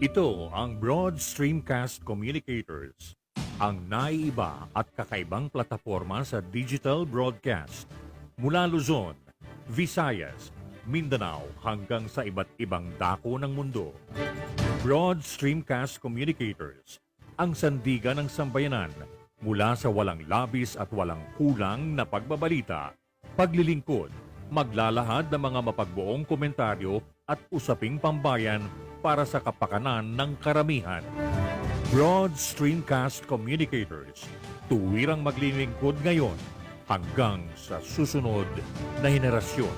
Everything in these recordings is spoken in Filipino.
Ito ang Broad Streamcast Communicators, ang naiiba at kakaibang plataforma sa digital broadcast. Mula Luzon, Visayas, Mindanao hanggang sa iba't ibang dako ng mundo. Broad Streamcast Communicators, ang sandigan ng sambayanan mula sa walang labis at walang kulang na pagbabalita, paglilingkod, maglalahad ng mga mapagbuong komentaryo at usaping pambayan para sa kapakanan ng karamihan. Broad Streamcast Communicators, tuwirang maglilingkod ngayon hanggang sa susunod na henerasyon.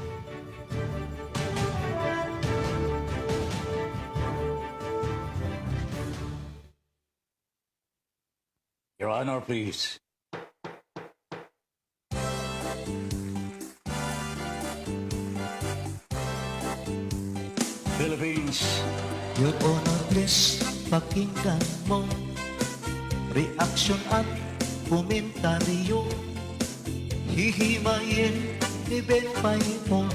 Your Honor, please. Philippines. Your Honor, please, pakinggan mo reaksyon at komentaryo. Hihimayin ni Ben Paimon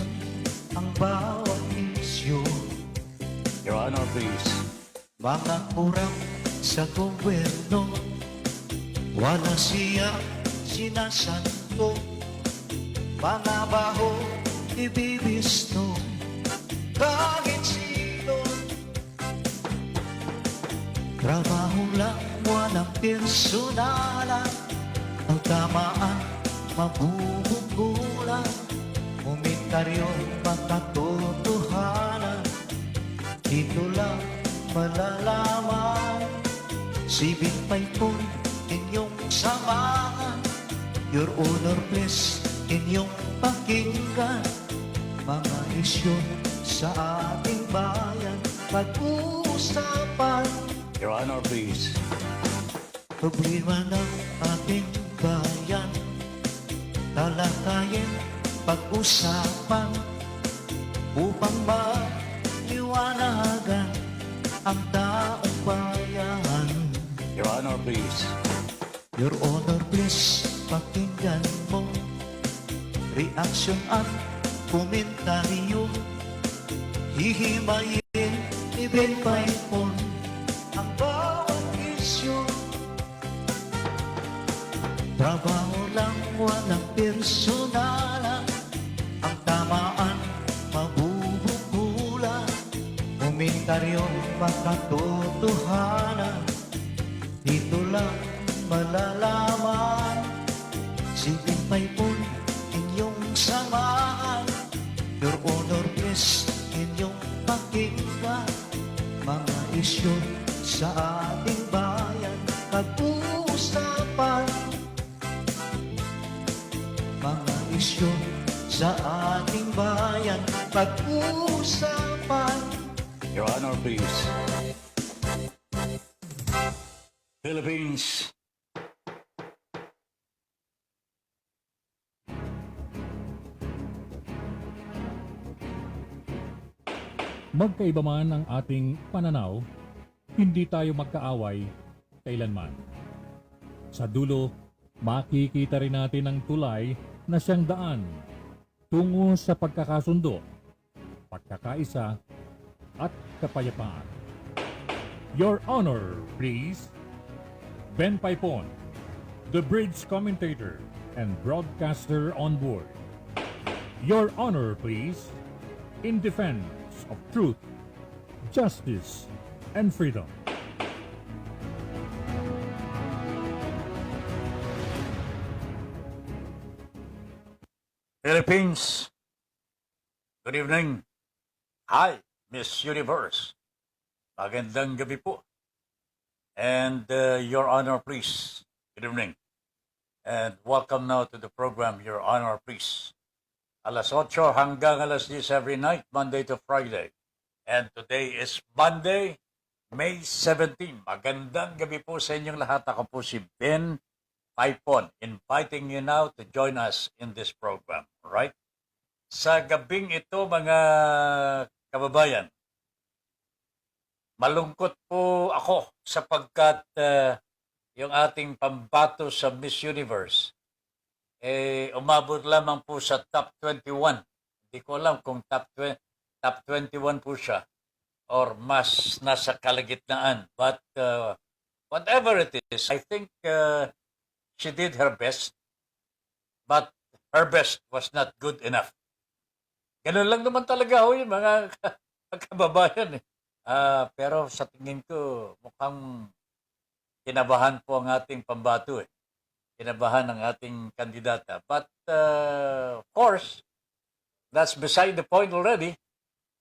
ang bawat isyu. Your Honor, please. Mga kurang sa gobyerno, wala siya sinasanto. Mga baho ibibisto, kahit sino. Trabaho lang, walang personalan. Ang tamaan, mabubunggulan. Komentaryo'y makatotohanan. Dito lang malalaman. Sibig pa'y po inyong samahan. Your Honor, please, inyong pakinggan. Mga isyu sa ating bayan, pag-uusapan. Your Honor, please. Problema ng ating bayan, talakayin, pag-usapan, upang maliwanagan ang taong bayan. Your Honor, please. Your Honor, please, pakinggan mo reaksyon at komentaryo. Hihimayin ni Ben Paimon ang bawat isyu. Trabaho lang, walang personalan. Ang tamaan, mabubunggulan. Komentaryo, makatotohanan. Dito lang malalaman. Sibig pa'y po inyong samahan. Your Honor, please, inyong pakinggan. Mga isyu sa ating bayan, pag-uusapan. Mga isyu sa ating bayan, pag-uusapan. Your Honor, please. Philippines. Magkaiba man ang ating pananaw, hindi tayo magkaaway kailanman. Sa dulo, makikita rin natin ang tulay na siyang daan tungo sa pagkakasundo, pagkakaisa, at kapayapaan. Your Honor, please. Ben Paipon, the bridge commentator and broadcaster on board. Your Honor, please. In defense of truth, justice, and freedom. Philippines. Good evening. Hi, Miss Universe. Magandang gabi po. And Your Honor, please. Good evening. And welcome now to the program, Your Honor, please. Alas 8 hanggang alas 10 every night, Monday to Friday. And today is Monday, May 17. Magandang gabi po sa inyong lahat. Ako po si Ben Paipon, inviting you now to join us in this program. Right? Sa gabing ito, mga kababayan, malungkot po ako sapagkat yung ating pambato sa Miss Universe umabot lamang po sa top 21. Hindi ko alam kung top 20, top 21 po siya or mas nasa kalagitnaan. But whatever it is, I think she did her best, but her best was not good enough. Ganun lang naman talaga ho yung mga kababayan. Pero sa tingin ko, mukhang kinabahan po ang ating pambato. Kinabahan ang ating kandidata. But of course, that's beside the point already.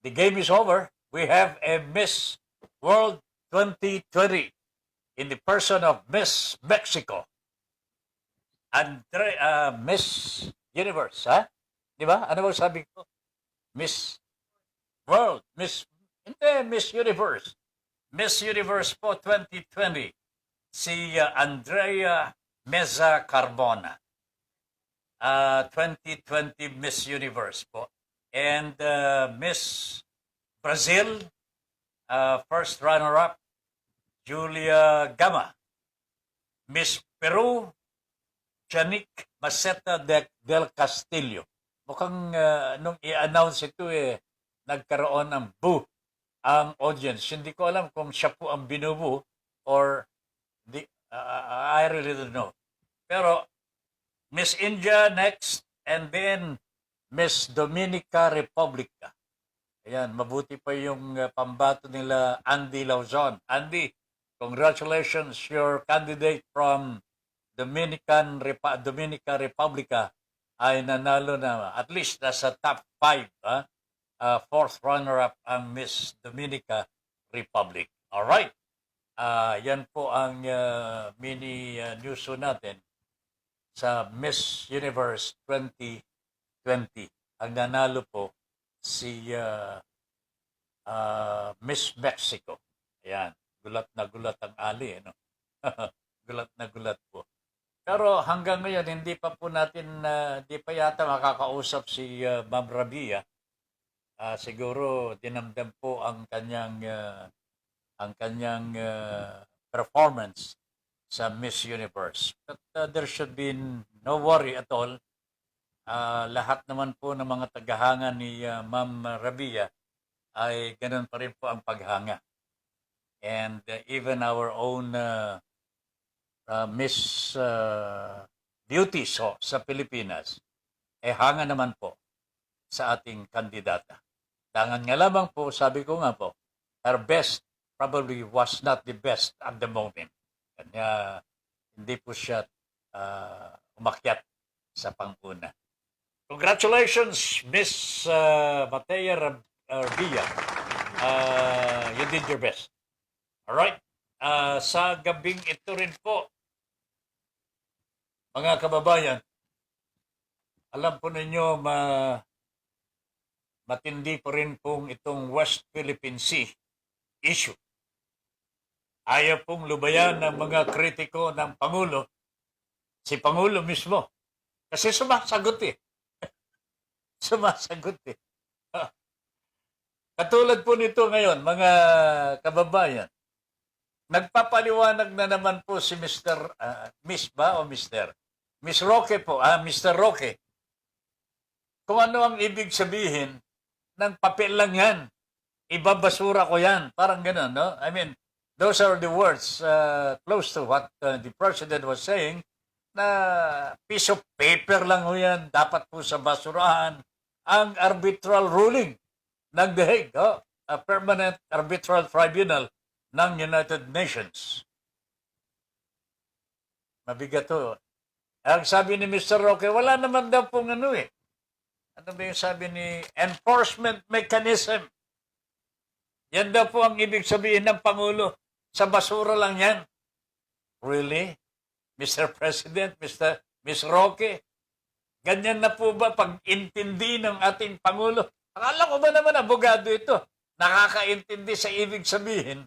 The game is over. We have a Miss World 2020 in the person of Miss Mexico. Miss Universe, ha? Di ba? Ano ba sabi ko? Miss World, Miss Universe. Miss Universe po 2020. Si Andrea Meza Carbona. 2020 Miss Universe po. And Miss Brazil, first runner-up, Julia Gama. Miss Peru, Janik Maceta del Castillo. Mukhang nung i-announce ito nagkaroon ng boo ang audience. Hindi ko alam kung siya po ang binubu or I really don't know. Pero Miss India next and then Miss Dominica Republica. Ayan, mabuti pa yung pambato nila Andy Lauzon. Andy, congratulations, your candidate from Dominica Republica ay nanalo na at least nasa top 5. Fourth runner-up ang Miss Dominica Republic. Alright. Yan po ang mini news natin sa Miss Universe 2020. Ang nanalo po si Miss Mexico. Ayan, gulat na gulat ang ali. No? Gulat na gulat po. Pero hanggang ngayon, hindi pa po natin, di pa yata makakausap si Ma'am Rabia. Siguro dinamdam po ang kanyang performance sa Miss Universe. But there should be no worry at all. Lahat naman po ng mga tagahanga ni Ma'am Rabia ay ganun pa rin po ang paghanga. And even our own Miss Beauty sa Pilipinas, hanga naman po sa ating kandidata. Tangan nga lamang po, sabi ko nga po, her best probably was not the best at the moment. Kanya hindi po siya umakyat sa panguna. Congratulations, Miss Matea Rabia. You did your best. Alright? Sa gabing ito rin po, mga kababayan, alam po ninyo matindi po rin pong itong West Philippine Sea issue. Ayaw pong lubayan ng mga kritiko ng Pangulo, si Pangulo mismo. Kasi sumasagot Sumasagot Katulad po nito ngayon, mga kababayan, nagpapaliwanag na naman po si Mr. Miss ba o Mr.? Miss Roque po, Mr. Roque. Kung ano ang ibig sabihin ng papel lang yan. Ibabasura ko yan. Parang gano'n, no? I mean, those are the words close to what the President was saying, na piece of paper lang ho yan. Dapat po sa basurahan ang arbitral ruling ng The Hague, a Permanent Arbitral Tribunal ng United Nations. Mabigat to. Ang sabi ni Mr. Roque, wala naman daw pong ano Ano ba yung sabi ni enforcement mechanism? Yan daw po ang ibig sabihin ng Pangulo. Sa basura lang yan. Really? Mr. President, Miss Roque? Ganyan na po ba pag-intindi ng ating Pangulo? Akala ko ba naman abogado ito? Nakakaintindi sa ibig sabihin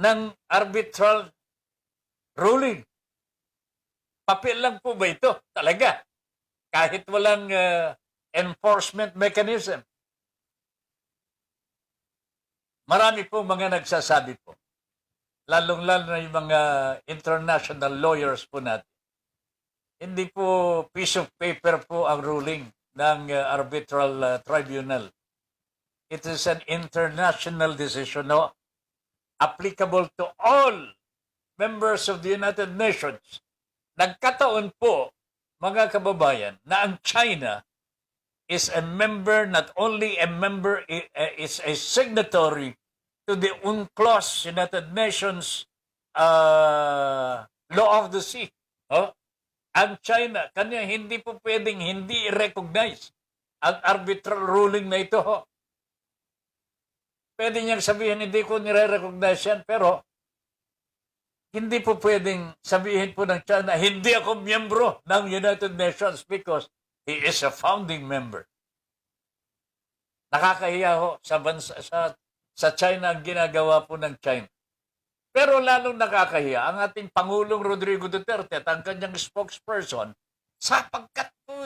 ng arbitral ruling. Papel lang po ba ito? Talaga. Kahit walang enforcement mechanism. Marami po mga nagsasabi po. Lalong-lalo na yung mga international lawyers po natin. Hindi po piece of paper po ang ruling ng arbitral tribunal. It is an international decision, no? Applicable to all members of the United Nations. Nagkataon po, mga kababayan, na ang China is a member, not only a member, is a signatory to the UNCLOS, United Nations Law of the Sea. Oh? Ang China, kanya hindi po pwedeng hindi i-recognize ang arbitral ruling na ito. Ho. Pwede niyang sabihin, hindi ko nire-recognize yan, pero hindi po pwedeng sabihin po ng China, hindi ako miyembro ng United Nations because he is a founding member. Nakakahiya ho sa bansa, sa China ang ginagawa po ng China. Pero lalong nakakahiya ang ating Pangulong Rodrigo Duterte at ang kanyang spokesperson sapagkat po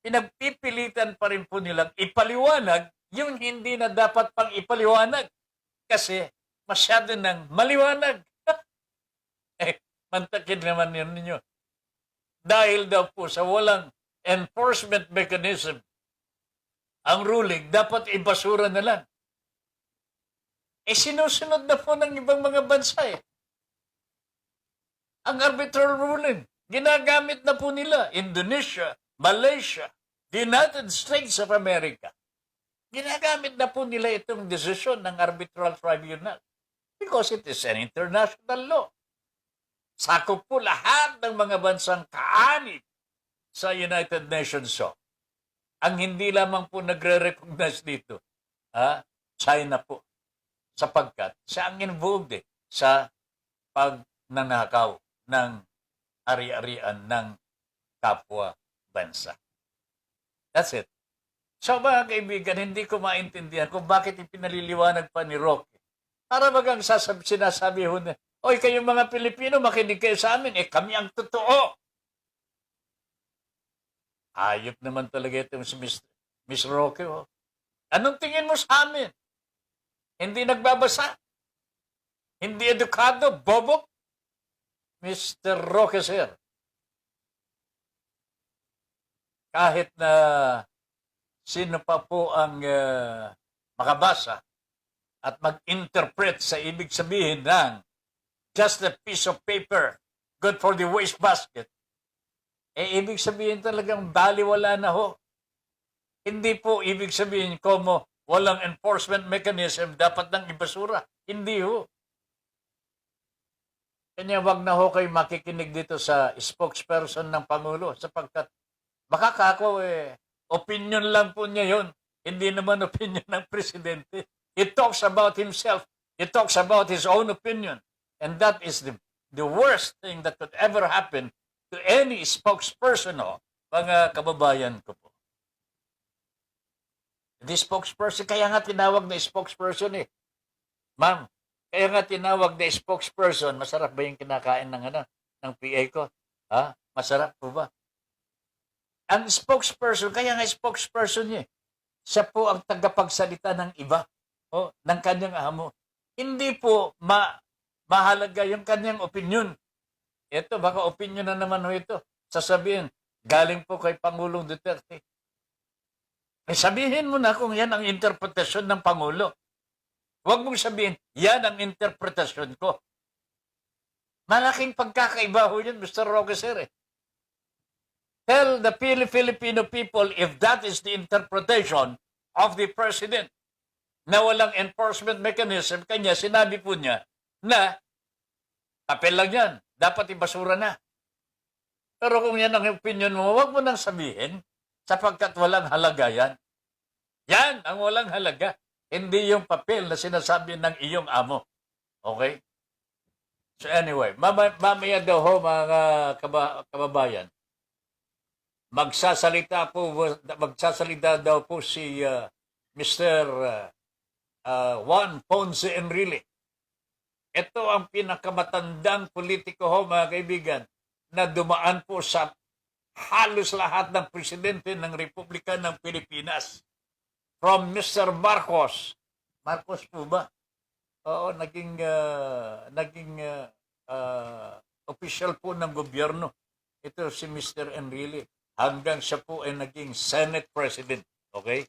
pinagpipilitan pa rin po nilang ipaliwanag yung hindi na dapat pang ipaliwanag kasi masyado nang maliwanag. Mantakin naman yun ninyo. Dahil daw po sa walang enforcement mechanism, ang ruling dapat ibasura na lang. Sinusunod na po ng ibang mga bansa Ang arbitral ruling, ginagamit na po nila. Indonesia, Malaysia, the United States of America. Ginagamit na po nila itong desisyon ng arbitral tribunal because it is an international law. Sakop po lahat ng mga bansang kaanib sa United Nations Law. Ang hindi lamang po nagre-recognize dito, China po. Sapagkat siya ang involved sa pagnanakaw ng ari-arian ng kapwa bansa. That's it. So mga kaibigan, hindi ko maintindihan kung bakit ipinaliliwanag pa ni Roque. Para bagang sinasabi ho na, oy, kayong mga Pilipino, makinig kayo sa amin. Kami ang totoo. Ayop naman talaga itong si Miss Roque. Oh. Anong tingin mo sa amin? Hindi nagbabasa? Hindi edukado? Bobo? Mr. Roque, sir. Kahit na sino pa po ang makabasa at mag-interpret sa ibig sabihin ng just a piece of paper, good for the wastebasket, ibig sabihin talagang baliwala na ho. Hindi po ibig sabihin como walang enforcement mechanism, dapat nang ibasura. Hindi ho. Kanya wag na ho kayo makikinig dito sa spokesperson ng Pangulo sapagkat makakako opinion lang po niya yun. Hindi naman opinion ng Presidente. He talks about himself. He talks about his own opinion. And that is the worst thing that could ever happen to any spokesperson, mga kababayan ko po. The spokesperson, kaya nga tinawag na spokesperson Ma'am, kaya nga tinawag na spokesperson, masarap ba yung kinakain ng PA ko? Masarap po ba? Ang spokesperson, kaya nga spokesperson niya. Siya po ang tagapagsalita ng iba, ng kanyang amo. Hindi po mahalaga yung kanyang opinion. Ito, baka opinion na naman ito. Sasabihin, galing po kay Pangulong Duterte. Sabihin mo na kung yan ang interpretasyon ng Pangulo. Huwag mong sabihin, yan ang interpretasyon ko. Malaking pagkakaiba ho yun, Mr. Roque, sir. Tell the Filipino people if that is the interpretation of the President na walang enforcement mechanism, kanya sinabi po niya na papel lang yan, dapat ibasura na. Pero kung yan ang opinion mo, huwag mo nang sabihin sapagkat walang halaga yan. Yan ang walang halaga. Hindi yung papel na sinasabi ng iyong amo. Okay? So anyway, mamaya daw ho mga kababayan, magsasalita daw po si Mr. Juan Ponce Enrile. Ito ang pinakamatandang politiko ho mga kaibigan na dumaan po sa halos lahat ng presidente ng Republika ng Pilipinas. From Mr. Marcos. Marcos po ba? Oo, naging official po ng gobyerno. Ito si Mr. Enrile. hanggang siya po ay naging Senate President, okay?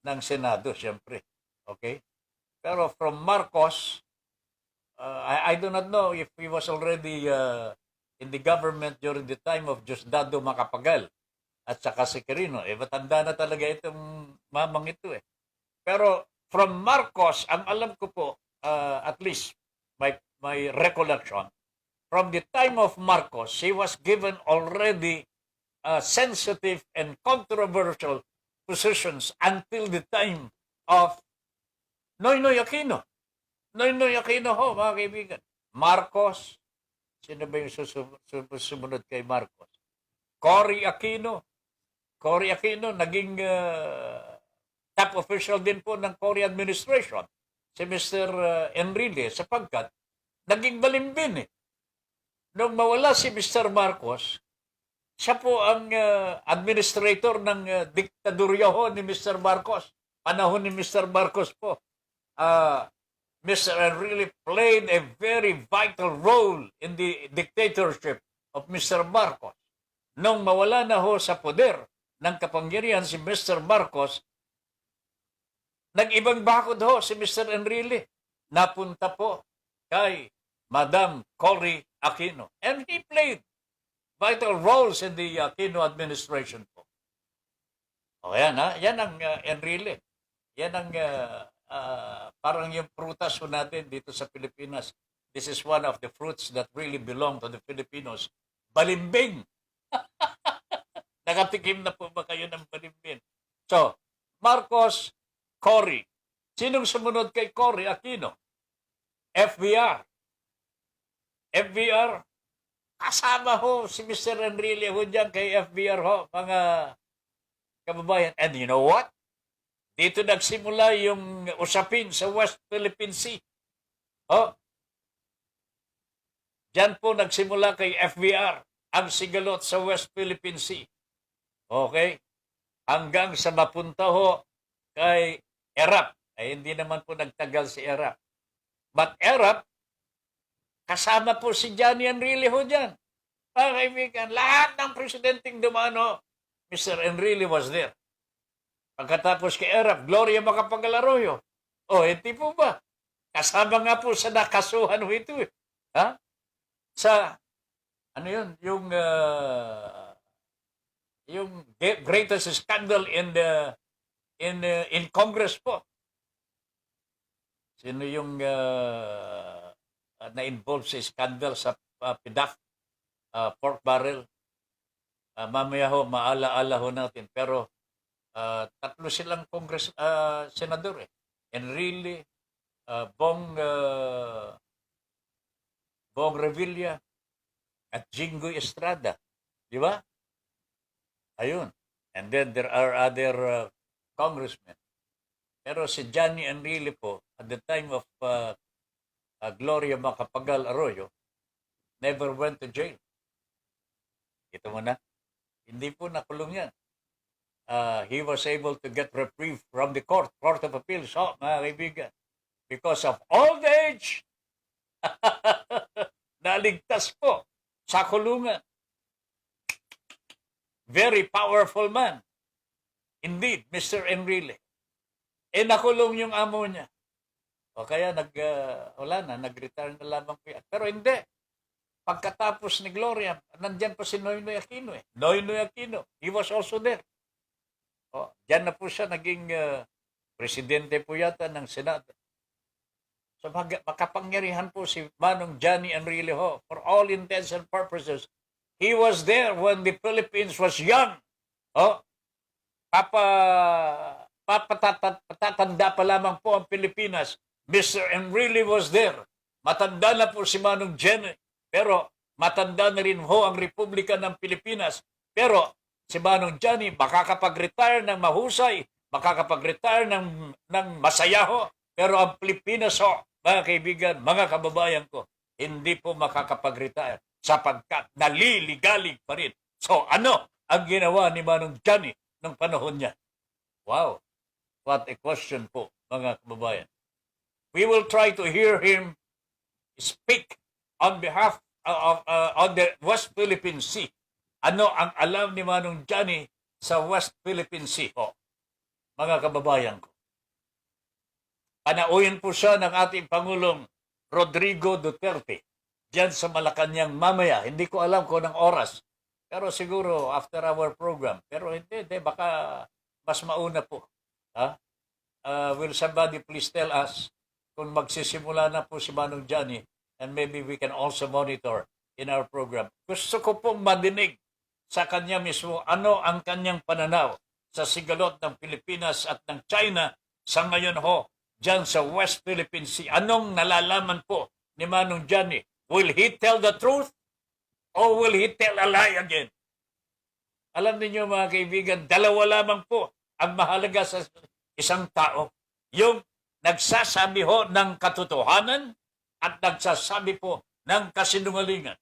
Ng Senado, siyempre. Okay? Pero from Marcos, I do not know if he was already in the government during the time of Diosdado Macapagal at saka si Quirino. Matanda na talaga itong mamang ito eh. Pero from Marcos, ang alam ko po, at least my recollection, from the time of Marcos, he was given already sensitive and controversial positions until the time of Noynoy Aquino. Noynoy Aquino ho, mga kaibigan. Marcos, sino ba yung sumunod kay Marcos? Cory Aquino. Cory Aquino, naging top official din po ng Cory administration. Si Mr. Enrile, sapagkat naging balimbin eh. Nung mawala si Mr. Marcos, siya po ang administrator ng diktadurya ho ni Mr. Marcos. Panahon ni Mr. Marcos po. Mr. Enrile played a very vital role in the dictatorship of Mr. Marcos. Nung mawala na ho sa poder ng kapangyarihan si Mr. Marcos, nag-ibang bakod ho si Mr. Enrile. Napunta po kay Madam Cory Aquino. And he played vital roles in the Aquino administration po. O yan ha, yan ang Enrile. Yan ang parang yung prutas po natin dito sa Pilipinas. This is one of the fruits that really belong to the Filipinos. Balimbing! Nakatikim na po ba kayo ng balimbing? So, Marcos, Cory. Sinong sumunod kay Cory Aquino? FBR. FBR, kasama ho si Mr. Enrile ho dyan kay FBR ho, mga kababayan. And you know what? Dito nagsimula yung usapin sa West Philippine Sea. Oh. Diyan po nagsimula kay FBR ang sigalot sa West Philippine Sea. Okay? Hanggang sa mapunta ho kay Erap. Ay hindi naman po nagtagal si Erap. But Erap, kasama po si Johnny Enrile ho dyan. Mga kaibigan, lahat ng presidenteng dumano, Mr. Enrile was there. Pagkatapos kay Erap, Gloria Macapagal-Arroyo. O, hindi po ba? Kasama nga po sa nakasuhan ho ito eh. Ha? Sa, ano yun, yung greatest scandal in Congress po. Sino yung na-involve sa scandal sa PDAC, pork barrel? Mamaya ho, maala-ala ho natin. Pero, tatlo silang senador eh. Enrile, Bong Revilla, at Jinggoy Estrada. Di ba? Ayun. And then there are other congressmen. Pero si Johnny Enrile po, at the time of Gloria Macapagal-Arroyo, never went to jail. Ito mo na. Hindi po nakulong yan. He was able to get reprieve from the Court of Appeals, mga kaibigan. Because of old age, naligtas po sa kulungan. Very powerful man. Indeed, Mr. Enrile. Nakulong yung amo niya. O kaya wala na, nag-retire na lamang po yan. Pero hindi. Pagkatapos ni Gloria, nandyan pa si Noynoy Aquino eh. Noynoy Aquino, he was also there. O, dyan na po siya naging presidente po yata ng Senado. So makapangyarihan po si Manong Johnny Enrile ho. For all intents and purposes, he was there when the Philippines was young. O, patatanda pa lamang po ang Pilipinas. Mr. Enrile was there. Matanda na po si Manong Jenny. Pero matanda na rin ho ang Republika ng Pilipinas. Pero si Manong Johnny makakapag-retire ng mahusay, makakapag-retire ng masaya ho. Pero ang Pilipinas ho, mga kaibigan, mga kababayan ko, hindi po makakapag-retire sapagkat naliligalig pa rin. So ano ang ginawa ni Manong Johnny ng panahon niya? Wow, what a question po, mga kababayan. We will try to hear him speak on behalf of on the West Philippine Sea Ano ang alam ni Manong Johnny sa West Philippine Sea ho, mga kababayan ko? Panauhin po siya ng ating Pangulong Rodrigo Duterte diyan sa Malacanang mamaya. Hindi ko alam kung anong oras. Pero siguro after our program. Pero hindi, baka mas mauna po. Ha? Will somebody please tell us kung magsisimula na po si Manong Johnny and maybe we can also monitor in our program. Gusto ko pong madinig sa kanya mismo ano ang kanyang pananaw sa sigalot ng Pilipinas at ng China sa ngayon ho dyan sa West Philippine Sea. Anong nalalaman po ni Manong Johnny? Will he tell the truth or will he tell a lie again? Alam niyo mga kaibigan, dalawa lamang po ang mahalaga sa isang tao. Yung nagsasabi ho ng katotohanan at nagsasabi po ng kasinungalingan.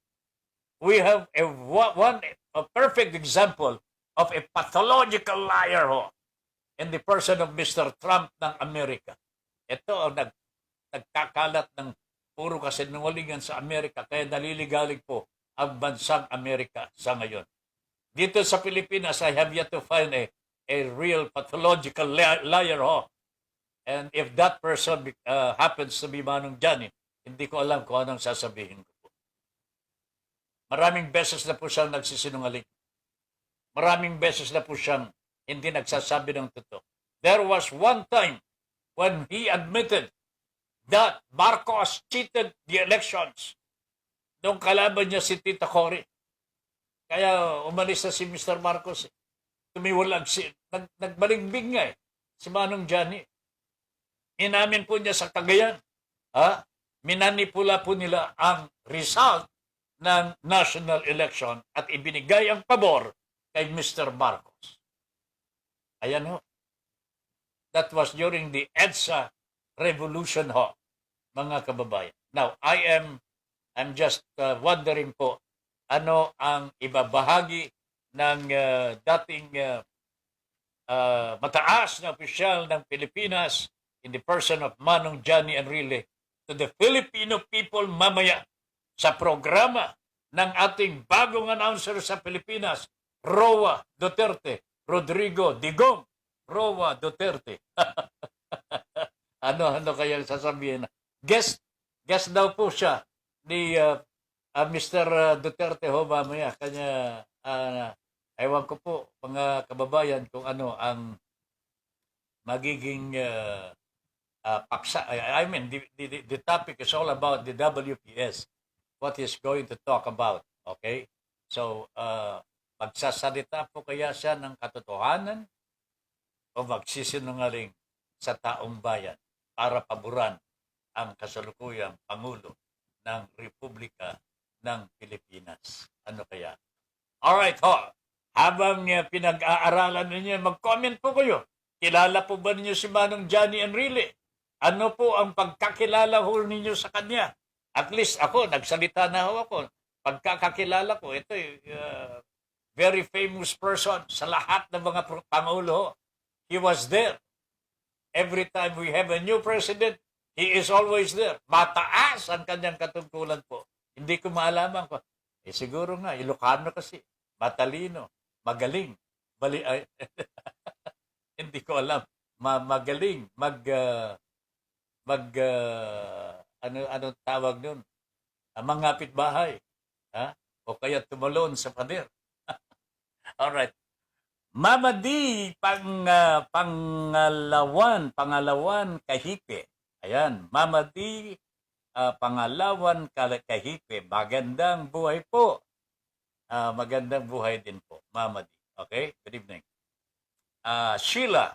We have a perfect example of a pathological liar ho in the person of Mr. Trump ng Amerika. Ito ang nagkakalat ng puro kasinungalingan sa Amerika kaya naliligalig po ang bansang Amerika sa ngayon. Dito sa Pilipinas, I have yet to find a real pathological liar ho. And if that person happens to be Manong Johnny, hindi ko alam kung anong sasabihin ko po. Maraming beses na po siyang nagsisinungaling. Maraming beses na po siyang hindi nagsasabi ng totoo. There was one time when he admitted that Marcos cheated the elections nung kalaban niya si Tita Cory. Kaya umalis na si Mr. Marcos. Tumiwalag nagbalimbing nga si Manong Johnny. Inamin po niya sa Cagayan. Minanipula po nila ang result ng national election at ibinigay ang pabor kay Mr. Marcos. Ayan ho. That was during the EDSA revolution ho, mga kababayan. Now, I'm just wondering po, ano ang ibabahagi ng dating mataas na opisyal ng Pilipinas in the person of Manong Johnny Enrile to the Filipino people mamaya sa programa ng ating bagong announcer sa Pilipinas, Roa Duterte, Rodrigo Digong, Roa Duterte. Ano kayang sasabihin? Guest daw po siya ni Mr. Duterte ho mamaya. Kanya, ewan ko po mga kababayan kung ano ang magiging paksa. I mean, the topic is all about the WPS. What he's going to talk about. Okay? So, magsasalita po kaya siya ng katotohanan o magsisinungaling sa taong bayan para paboran ang kasalukuyang Pangulo ng Republika ng Pilipinas. Ano kaya? Alright ho, habang pinag-aaralan ninyo, mag-comment po kayo. Kilala po ba ninyo si Manong Johnny Enrile? Ano po ang pagkakilala ho ninyo sa kanya? At least ako, nagsalita na ho ako. Pagkakakilala ko, ito very famous person sa lahat ng mga Pangulo. He was there. Every time we have a new president, he is always there. Mataas ang kanyang katungkulan po. Hindi ko maalaman ko. Siguro nga, Ilocano kasi. Matalino. Magaling. Hindi ko alam. Magaling. Ano tawag nun? Mangapit bahay. O kaya tumalon sa pader. Alright. Mama D, pangalawan Kahipe. Ayan, Mama D, pangalawan Kahipe. Magandang buhay po. Magandang buhay din po, Mama D. Okay, good evening. Sheila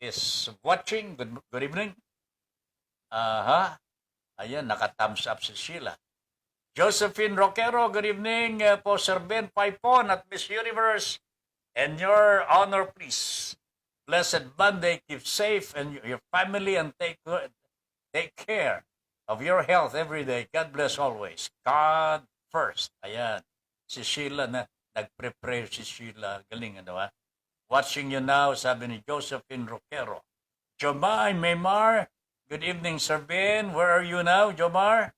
is watching. Good evening. Ayan, naka-thumbs up si Sheila. Josephine Roquero, good evening po Sir Ben Paipon at Miss Universe. And your honor, please. Blessed Monday, keep safe and your family and take care of your health every day. God bless always. God first. Ayan. Si Sheila na nagpre-pray si Sheila. Galing ano ha? Watching you now, sabi ni Josephine Roquero. Jomar Maymar, good evening Sir Ben. Where are you now, Jomar?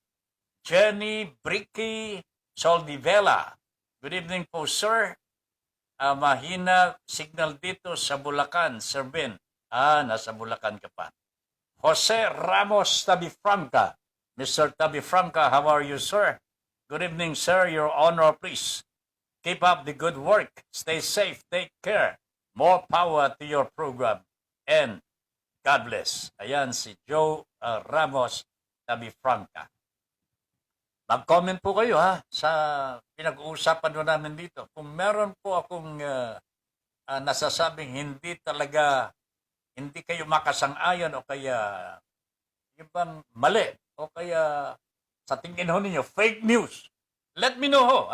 Jenny Bricky Soldivela. Good evening po, sir. Mahina signal dito sa Bulacan, Sir Ben. Nasa Bulacan ka pa. Jose Ramos Tabifranca. Mr. Tabifranca, how are you, sir? Good evening, sir. Your honor, please. Keep up the good work. Stay safe. Take care. More power to your program. And God bless. Ayan si Joe Ramos Tabifranca. Mag-comment po kayo sa pinag-uusapan mo namin dito. Kung meron po akong nasasabing hindi kayo makasang-ayon o kaya yung bang mali o kaya sa tingin ho ninyo fake news, let me know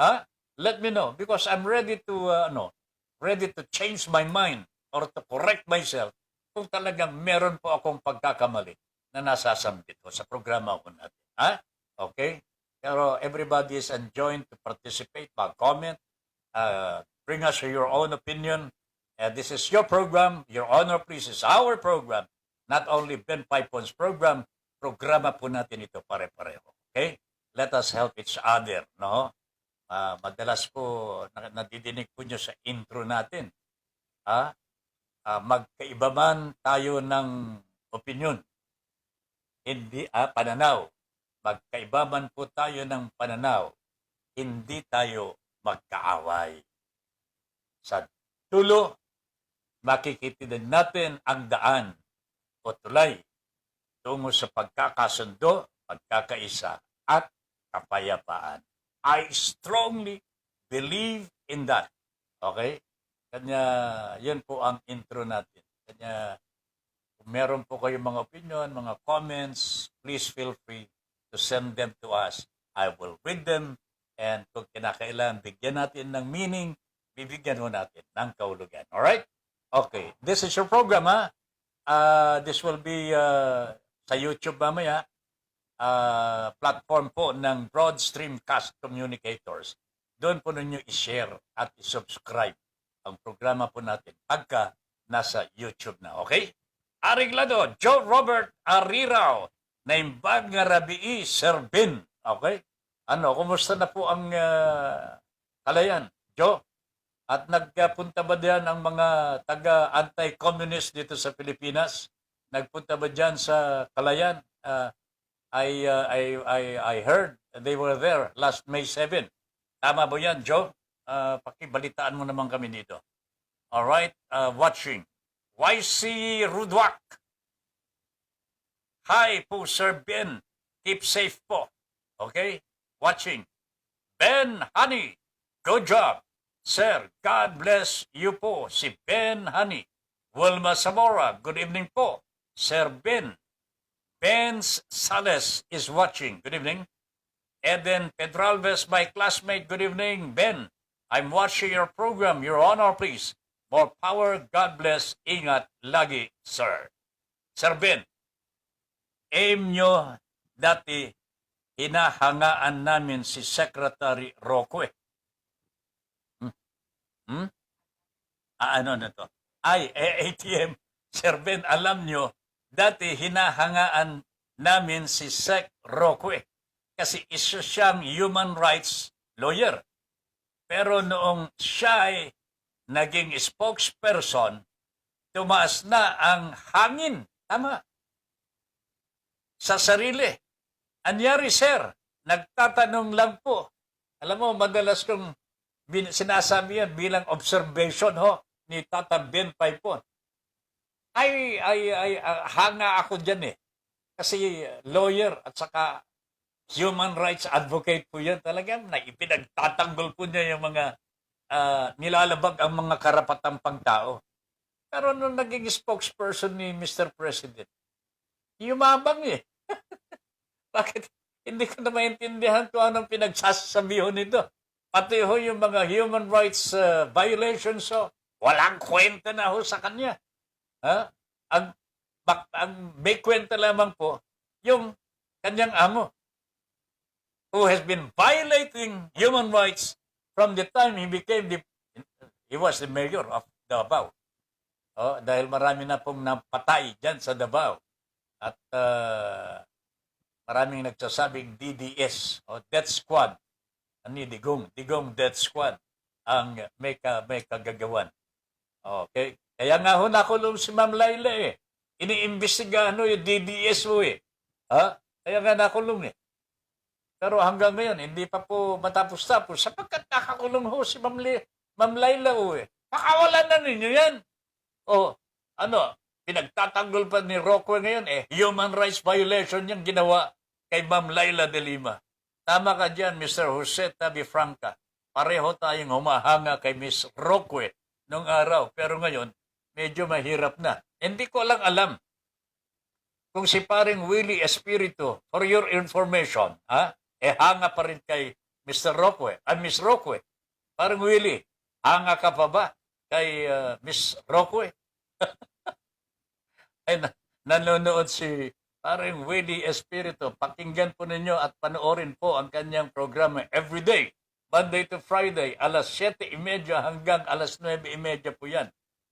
let me know because I'm ready to change my mind or to correct myself kung talagang meron po akong pagkakamali na nasasambit ko sa programa ko natin. Okay? Pero everybody is enjoined to participate, mag-comment, bring us your own opinion. This is your program. Your honor, please, is our program. Not only Ben Paipon's program, programa po natin ito pare-pareho. Okay? Let us help each other. No? Madalas po, nadidinig po nyo sa intro natin. Magkaiba man tayo ng opinion. Hindi, pananaw. Magkaiba man po tayo ng pananaw, hindi tayo magkaaway. Sa dulo, makikita din natin ang daan o tulay tungo sa pagkakasundo, pagkakaisa, at kapayapaan. I strongly believe in that. Okay? Kanya, yun po ang intro natin. Kanya, kung meron po kayong mga opinion, mga comments, please feel free to send them to us. I will read them and kung kinakailangan bigyan natin ng meaning, bibigyan ho natin ng kahulugan. Alright? Okay. This is your program, this will be sa YouTube mamaya. Platform po ng Broad Streamcast Communicators. Doon po ninyo i-share at i-subscribe ang programa po natin pagka nasa YouTube na. Okay? Ariglado, Joe Robert Arirao, naimbag nga rabii, Sir Ben. Okay? Kumusta na po ang Kalayan, Joe? At nagpunta ba diyan ang mga taga-anti-communist dito sa Pilipinas? Nagpunta ba diyan sa Kalayan? I heard they were there last May 7. Tama ba yan, Joe? Pakibalitaan mo naman kami dito. Alright, watching. YC Rudwak. Hi po, Sir Ben. Keep safe po. Okay? Watching. Ben Honey. Good job. Sir, God bless you po. Si Ben Honey. Wilma Zamora. Good evening po. Sir Ben. Benz Sales is watching. Good evening. Eden Pedralves, my classmate. Good evening, Ben. I'm watching your program. Your honor, please. More power. God bless. Ingat lagi, sir. Sir Ben. Aim nyo dati, hinahangaan namin si Secretary Roque. Ano na to? ATM. Sir Ben, alam nyo, dati hinahangaan namin si Sec Roque kasi isa siyang human rights lawyer. Pero noong siya ay naging spokesperson, tumaas na ang hangin. Tama. Sa sarili. Anyari, sir, nagtatanong lang po. Alam mo, madalas kong sinasabi yan bilang observation ni Tata Ben Paipon. Hanga ako dyan Kasi lawyer at saka human rights advocate po yan. Talagang ipinagtatanggol po niya yung mga nilalabag ang mga karapatang pangtao. Pero nung naging spokesperson ni Mr. President, yumabang Bakit? Hindi ko na maintindihan kung anong pinagsasabihan nito. Pati yung mga human rights violations, walang kwenta na sa kanya. Ang may kwenta lamang po yung kanyang amo who has been violating human rights from the time he was the mayor of Davao. Dahil marami na pong napatay dyan sa Davao. At maraming nagsasabing DDS o Death Squad Ani Digong Death Squad ang may kagagawan. Okay? Kaya nga ho nakulong si Ma'am Laila eh. Iniimbestigahan ho yung DDS ho eh. Ha? Kaya nga nakulong eh. Pero hanggang ngayon, hindi pa po matapos-tapos sapagkat nakakulong ho si Ma'am Laila ho eh. Pakawalan na ninyo yan. O, ano, pinagtatanggol pa ni Rockwell ngayon eh. Human rights violation yung ginawa kay Ma'am Laila de Lima. Tama ka dyan, Mr. Jose Tabifranca. Pareho tayong humahanga kay Miss Rockwell nung araw. Pero ngayon, medyo mahirap na. Hindi ko lang alam kung si paring Willie Espiritu, for your information, hanga pa rin kay Mr. Rockwell, Miss Rockwell. Parang Willie, hanga ka pa ba kay Miss Rockwell? Ay, nanonood si parang Willie Espiritu. Pakinggan po ninyo at panoorin po ang kanyang programa everyday, Monday to Friday, alas 7:30 hanggang alas 9:30 po yan.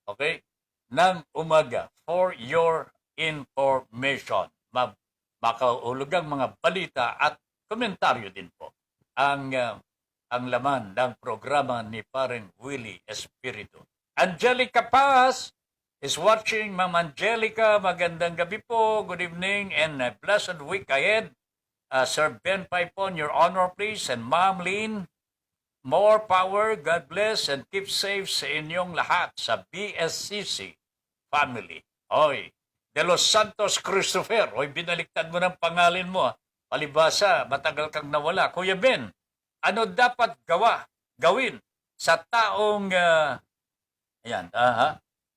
Okay? Ng umaga, for your information. Makahulugang mga balita at komentaryo din po ang laman ng programa ni parang Willie Espiritu. Angelica Paz is watching. Ma'am Angelica, magandang gabi po. Good evening and a blessed week ahead. Sir Ben Paipon, your honor please. And Ma'am Lynn, more power, God bless, and keep safe sa inyong lahat sa BSCC family. Oy, De Los Santos Christopher. Oy, binaliktad mo ng pangalan mo. Palibasa, matagal kang nawala. Kuya Ben, ano dapat gawin sa taong... ayan,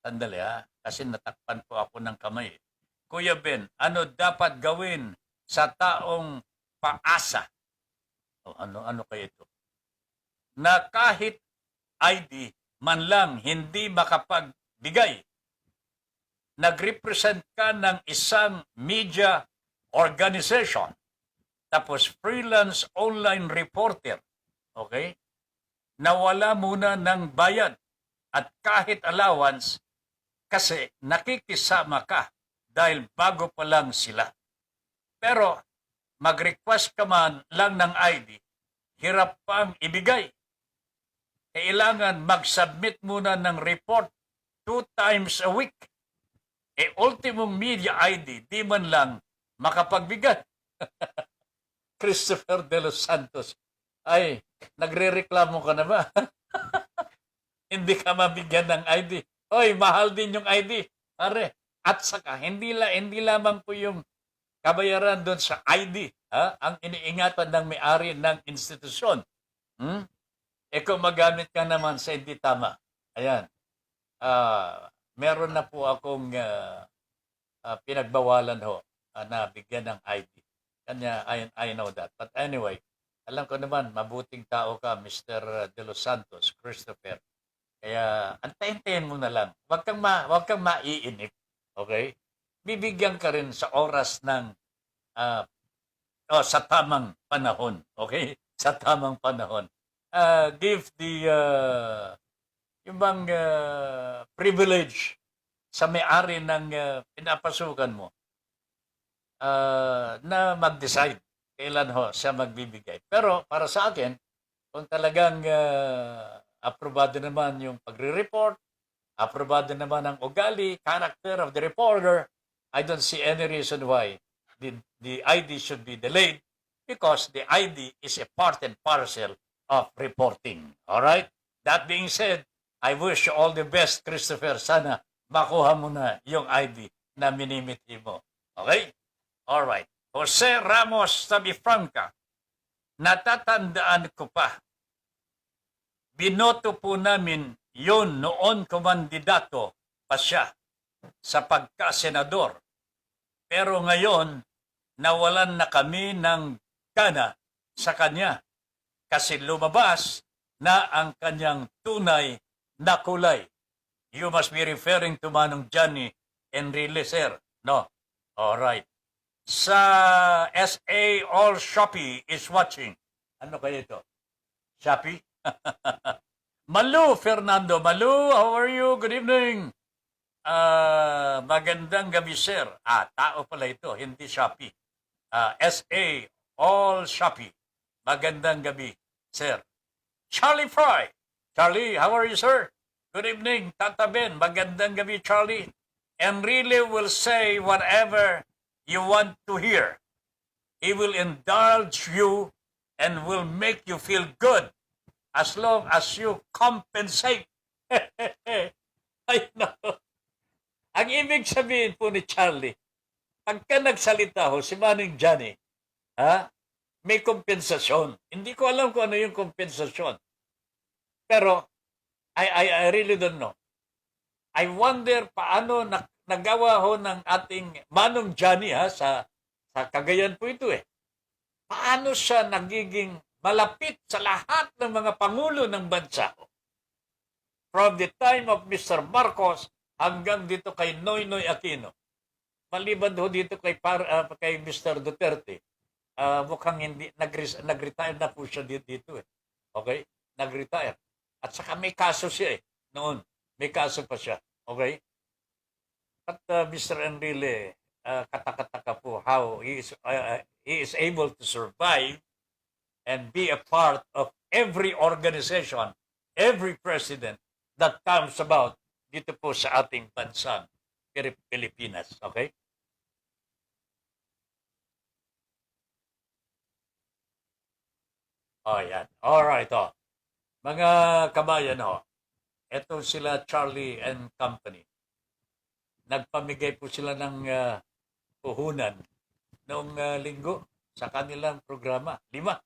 sandali kasi natakpan po ako ng kamay. Kuya Ben, ano dapat gawin sa taong paasa? O, ano kaya ito? Na kahit ID man lang hindi makapagbigay. Nag-represent ka ng isang media organization, tapos freelance online reporter, okay? Nawala muna ng bayad at kahit allowance kasi nakikisama ka dahil bago pa lang sila. Pero mag-request ka man lang ng ID, hirap pang ibigay. Kailangan mag-submit muna ng report 2 times a week. Ultimong media ID, di man lang makapagbigat. Christopher De Los Santos, ay, nagre-reklamo ka na ba? Hindi ka mabigyan ng ID. Oy, mahal din yung ID. Pare, at saka, hindi lamang po yung kabayaran doon sa ID, ang iniingatan ng may-ari ng institusyon. Kung magamit ka naman sa hindi tama, ayan, meron na po akong pinagbawalan na bigyan ng ID. Kanya, I know that. But anyway, alam ko naman, mabuting tao ka, Mr. De Los Santos, Christopher. Kaya, antayin-tayin mo na lang. Huwag kang maiinip. Okay? Bibigyan ka rin sa oras ng, sa tamang panahon. Okay? Sa tamang panahon. Give the, yung bang privilege sa may-ari ng pinapasukan mo na mag-decide kailan siya magbibigay. Pero para sa akin, kung talagang aprobado naman yung pagre-report, aprobado naman ang ugali, character of the reporter, I don't see any reason why the ID should be delayed because the ID is a part and parcel of reporting. All right? That being said, I wish you all the best, Christopher. Sana makuha mo na yung ID na minimiti mo. Okay? All right. Jose Ramos Tabifranca, natatandaan ko pa. Binoto po namin yun noon kumandidato pa siya sa pagka-senador. Pero ngayon, nawalan na kami ng gana sa kanya kasi lumabas na ang kanyang tunay na kulay. You must be referring to Manong Johnny Enrile, sir. No? All right. Sa SA All Shopee is watching. Ano kaya ito? Shopee? Malu Fernando. Malu, how are you? Good evening. Magandang gabi, sir. Tao pala ito, hindi Shopee. SA All Shopee. Magandang gabi sir. Charlie Fry. Charlie, how are you, sir? Good evening, Tata Ben. Magandang gabi, Charlie. And really will say whatever you want to hear. He will indulge you and will make you feel good as long as you compensate. Ay, no. Ang ibig sabihin po ni Charlie, pagka nagsalita ho si Manning Johnny, may kompensasyon. Hindi ko alam kung ano yung kompensasyon. Pero, I really don't know. I wonder paano nagawa ho ng ating Manong Johnny sa Cagayan po ito eh. Paano siya nagiging malapit sa lahat ng mga pangulo ng bansa? From the time of Mr. Marcos hanggang dito kay Noynoy Aquino. Maliban ho dito kay Mr. Duterte, mukhang hindi, nag-retire na po siya dito eh. Okay? Nag-retire. At saka may kaso siya eh. Noon, may kaso pa siya. Okay? At Mr. Enrile, katakataka po how he is able to survive and be a part of every organization, every president that comes about dito po sa ating bansang Pilipinas. Okay? Oh, yan. Alright, oh. Mga kabayan, oh. Ito sila Charlie and Company. Nagpamigay po sila ng puhunan noong linggo sa kanilang programa. 5.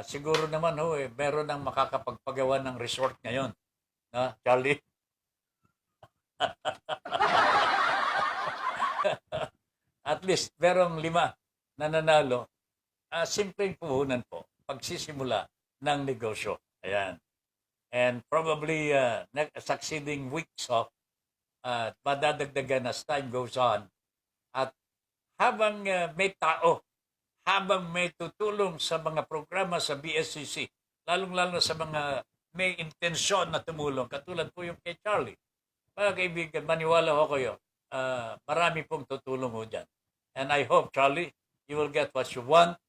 Siguro naman ho, meron nang makakapagpagawa ng resort ngayon. Charlie? At least, merong 5 na nanalo. Simpleng puhunan po. Pagsisimula ng negosyo. Ayan. And probably succeeding weeks of madadagdagan as time goes on. At habang may tao, habang may tutulong sa mga programa sa BSCC, lalong-lalo sa mga may intensyon na tumulong, katulad po yung kay Charlie. Mga kaibigan, maniwala ho kayo, marami pong tutulong ho dyan. And I hope, Charlie, you will get what you want.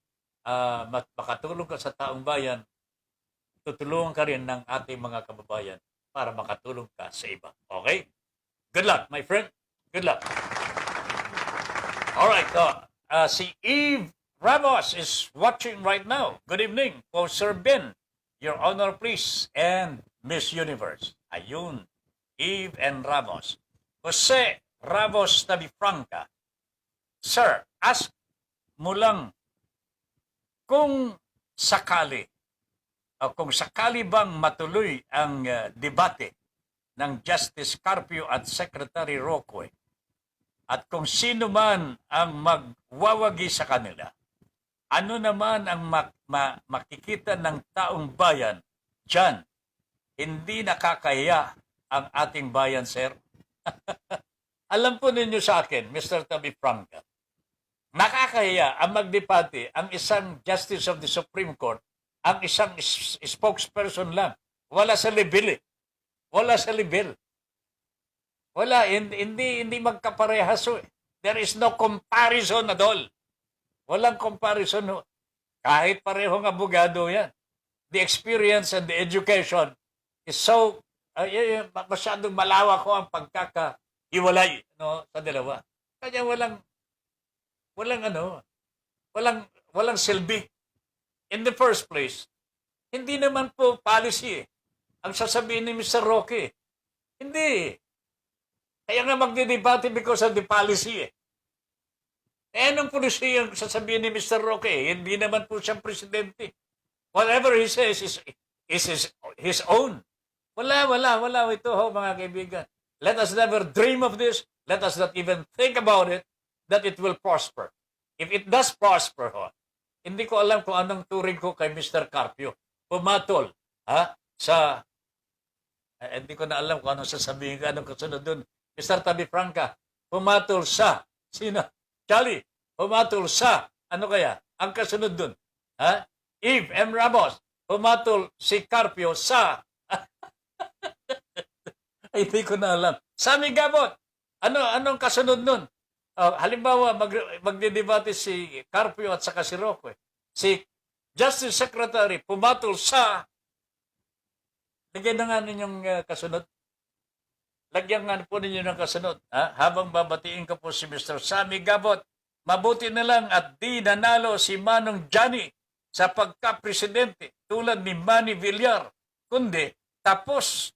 Makatulong ka sa taong bayan, tutulungan ka rin ng ating mga kababayan para makatulong ka sa iba. Okay? Good luck, my friend. Good luck. All right. Si Eve Ramos is watching right now. Good evening po, Sir Ben. Your Honor, please. And Miss Universe. Ayun. Eve and Ramos. Jose Ramos Tabifranca. Sir, ask mo lang kung sakali bang matuloy ang debate ng Justice Carpio at Secretary Roque at kung sino man ang magwawagi sa kanila, ano naman ang makikita ng taong bayan dyan? Hindi nakakahiya ang ating bayan, sir. Alam po ninyo sa akin, Mr. Tabifranca, nakakahiya ang magdebate ang isang Justice of the Supreme Court, ang isang spokesperson lang. Wala sa level eh. Wala sa level. Wala, hindi magkaparehas eh. There is no comparison at all. Walang comparison. Kahit parehong abogado yan. The experience and the education is so, masyadong malawak ko ang pagkakahiwalay sa dalawa. Kaya walang silbi. In the first place, hindi naman po policy ang sasabihin ni Mr. Roque. Hindi. Kaya nga magdidebate because of the policy anong policy ang sasabihin ni Mr. Roque? Hindi naman po siyang presidente. Whatever he says is his own. Wala ito mga kaibigan. Let us never dream of this. Let us not even think about it that it will prosper. If it does prosper, hindi ko alam kung anong turing ko kay Mr. Carpio. Pumatol hindi ko na alam kung anong sasabihin ko, anong kasunod dun. Mr. Tabifranca, pumatol sa, sino? Charlie, pumatol sa, ano kaya? Ang kasunod dun. Eve M. Ramos, pumatol si Carpio sa, hindi ko na alam. Sammy Gabot, anong kasunod nun? Halimbawa, magdedebate si Carpio at saka si Roque. Si Justice Secretary pumatol sa, lagyan na nga ninyong kasunod. Lagyan nga po ninyo ng kasunod. Ha? Habang babatiin ko po si Mr. Sammy Gabot, mabuti na lang at di nanalo si Manong Johnny sa pagka-presidente tulad ni Manny Villar. Kundi tapos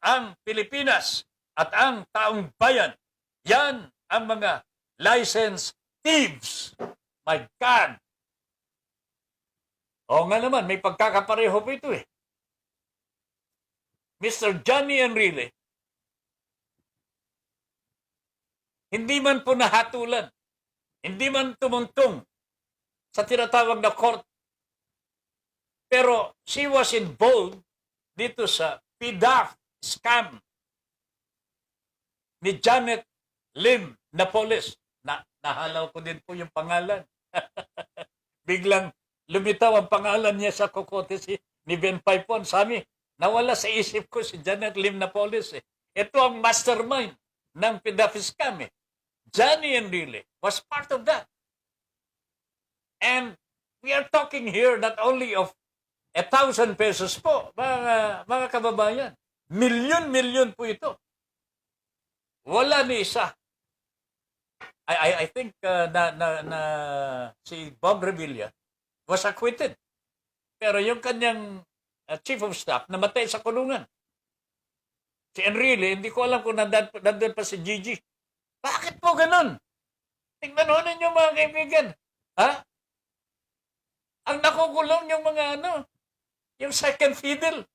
ang Pilipinas at ang taong bayan. Yan ang mga license thieves. My God! O nga naman, may pagkakapareho po ito eh. Mr. Johnny Enrile, hindi man po nahatulan, hindi man tumuntong sa tinatawag na court, pero she was involved dito sa PDAF scam ni Janet Lim Napoles. Nahalaw ko din po yung pangalan. Biglang lumitaw ang pangalan niya sa kokote ni Ben Paipon. Sabi, nawala sa isip ko si Janet Lim Napoles. Ito ang mastermind ng PDAF scam. Johnny Enrile was part of that. And we are talking here not only of 1,000 pesos po, mga kababayan. Milyon-milyon po ito. Wala ni isa. I think si Bob Revilla was acquitted. Pero yung kanyang chief of staff namatay sa kulungan. Si Enrile, hindi ko alam kung nandun pa si Gigi. Bakit po ganun? Tingnan ho ninyo mga kaibigan. Ha? Ang nakukulong yung mga yung second fiddle.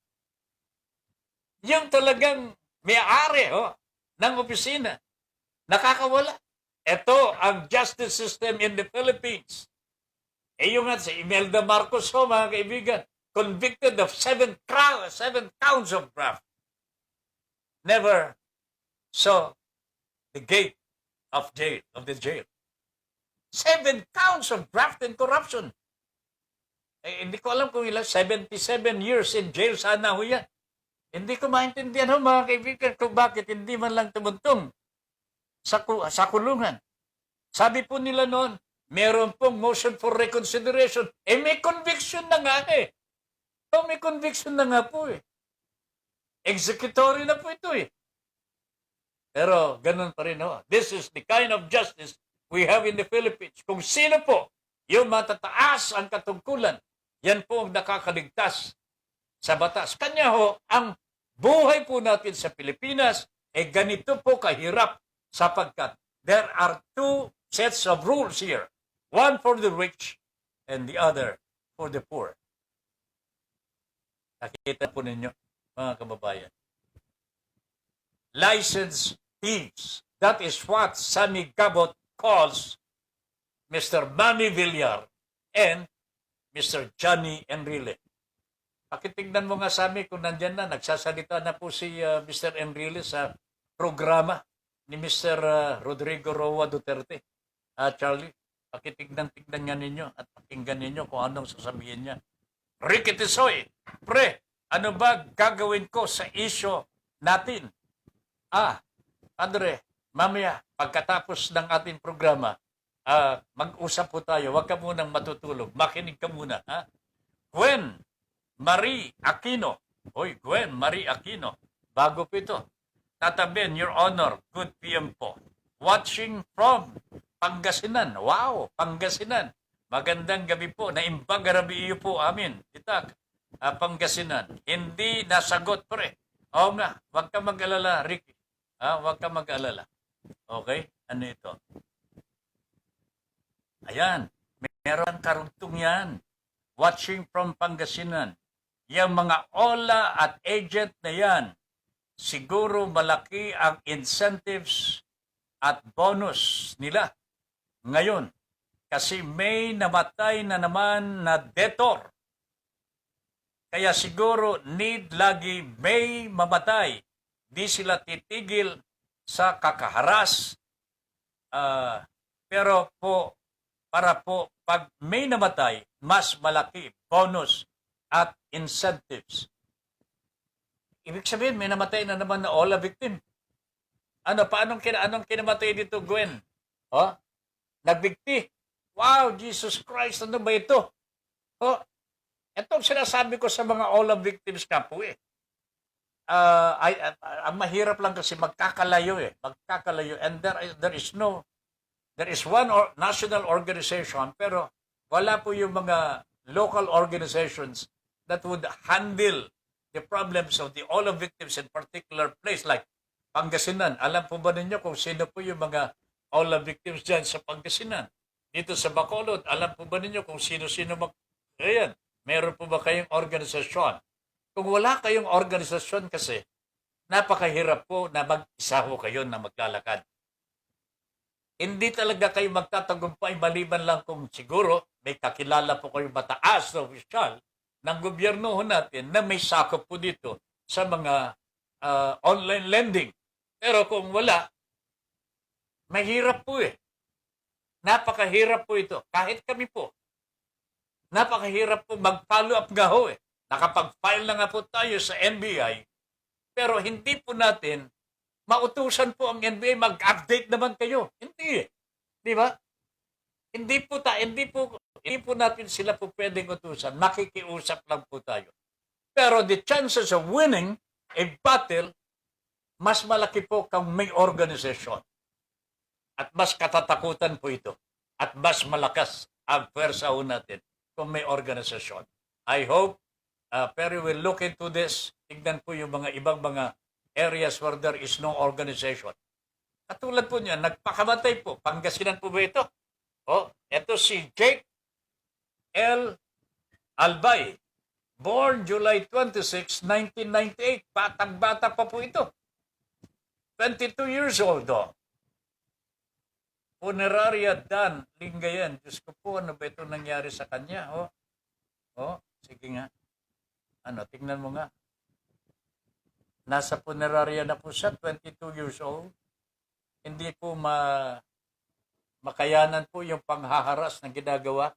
Yung talagang may-ari ng opisina. Nakakawala. Ito ang justice system in the Philippines. Yung nga si Imelda Marcos mga kaibigan, convicted of 7 counts of graft. Never saw the gate of the jail. 7 counts of graft and corruption. Hindi ko alam kung ilan, 77 years in jail sana ho yan. Hindi ko maintindihan mga kaibigan kung bakit hindi man lang tumuntong sa kulungan. Sabi po nila noon, meron pong motion for reconsideration. May conviction na nga eh. May conviction na nga po eh. Executory na po ito eh. Pero ganun pa rin This is the kind of justice we have in the Philippines. Kung sino po yung matataas ang katungkulan, yan po ang nakakaligtas sa batas. Kanya ang buhay po natin sa Pilipinas ganito po kahirap sapagkat there are 2 sets of rules here. One for the rich and the other for the poor. Nakita po ninyo, mga kababayan. License thieves. That is what Sammy Gabot calls Mr. Manny Villar and Mr. Johnny Enrile. Pakitignan mo nga Sammy kung nandyan na, nagsasalita na po si Mr. Enrile sa programa ni Mr. Rodrigo Roa Duterte. Charlie, pakitignan nga ninyo at pakinggan ninyo kung anong sasabihin niya. Ricky Tisoy, pre, ano ba gagawin ko sa isyo natin? Andre, mamaya, pagkatapos ng ating programa, mag-usap po tayo. Huwag ka munang matutulog. Makinig ka muna. Gwen Marie Aquino. Hoy, Gwen Marie Aquino. Bago po ito. Tatabin, Your Honor. Good PM po. Watching from Pangasinan. Wow, Pangasinan. Magandang gabi po. Naimbag gabi iyo po amin. Itak, Pangasinan. Hindi nasagot pre. Oo nga, huwag ka mag-alala, Ricky. Huwag ka mag-alala. Okay? Ano ito? Ayan, meron karugtong yan. Watching from Pangasinan. Yung mga OLA at agent na yan, siguro malaki ang incentives at bonus nila ngayon. Kasi may namatay na naman na debtor. Kaya siguro need lagi may mamatay. Di sila titigil sa kakaharas. Pero po, para po, pag may namatay, mas malaki bonus at incentives. Ibig sabihin, may namatay na naman na OLA victim. Anong kinamatay dito, Gwen? Nagbigti. Wow, Jesus Christ, ano ba ito? Oh, itong sinasabi ko sa mga OLA victims nga po eh. Ang mahirap lang kasi magkakalayo eh. Magkakalayo. And there is one national organization pero wala po yung mga local organizations that would handle the problems of the OLA victims in particular place like Pangasinan. Alam po ba ninyo kung sino po yung mga OLA victims dyan sa Pangasinan? Dito sa Bacolod, alam po ba ninyo kung sino-sino Ayan, meron po ba kayong organisasyon? Kung wala kayong organisasyon kasi, napakahirap po na mag-isa ho kayo na maglalakad. Hindi talaga kayo magtatagumpay maliban lang kung siguro may kakilala po kayong mataas na opisyal ng gobyerno natin na may sakop po dito sa mga online lending. Pero kung wala, mahirap po eh. Napakahirap po ito. Kahit kami po, napakahirap po mag-follow up nga ho eh. Nakapag-file na nga po tayo sa NBI, pero hindi po natin mautusan po ang NBI mag-update naman kayo. Hindi eh. Di ba? Hindi po natin sila po pwedeng utusan. Makikiusap lang po tayo. Pero the chances of winning a battle, mas malaki po kung may organisasyon. At mas katatakutan po ito. At mas malakas ang pwersa ho natin kung may organisasyon. I hope Perry will look into this. Tignan po yung mga ibang mga areas where there is no organization. Katulad po niya, nagpakamatay po. Pangasinan po ba ito? Ito si Jake L. Albay. Born July 26, 1998. Batang-bata pa po ito. 22 years old. Funeraria Dan Lingayen. Diyos ko po, ano ba ito nangyari sa kanya? Sige nga. Tingnan mo nga. Nasa funeraria na po siya, 22 years old. Hindi po makayanan po yung panghaharas na ginagawa.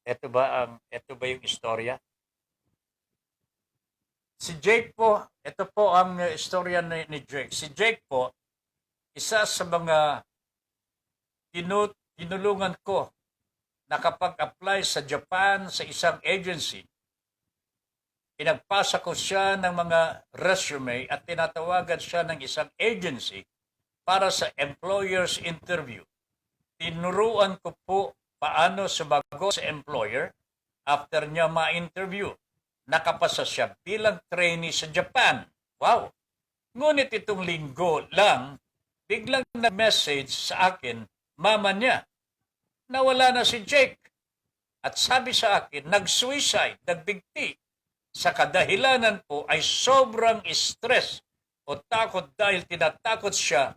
Ito ba yung istorya? Si Jake po, ito po ang istorya ni Jake. Si Jake po, isa sa mga tinulungan ko nakapag-apply sa Japan sa isang agency. Pinagpasa ko siya ng mga resume at tinatawagan siya ng isang agency para sa employer's interview. Tinuruan ko po paano sumagot sa employer after niya ma-interview. Nakapasa siya bilang trainee sa Japan. Wow! Ngunit itong linggo lang, biglang na-message sa akin, mama niya, nawala na si Jake. At sabi sa akin, nag-suicide, nagbigti. Sa kadahilanan po ay sobrang stress o takot dahil tinatakot siya.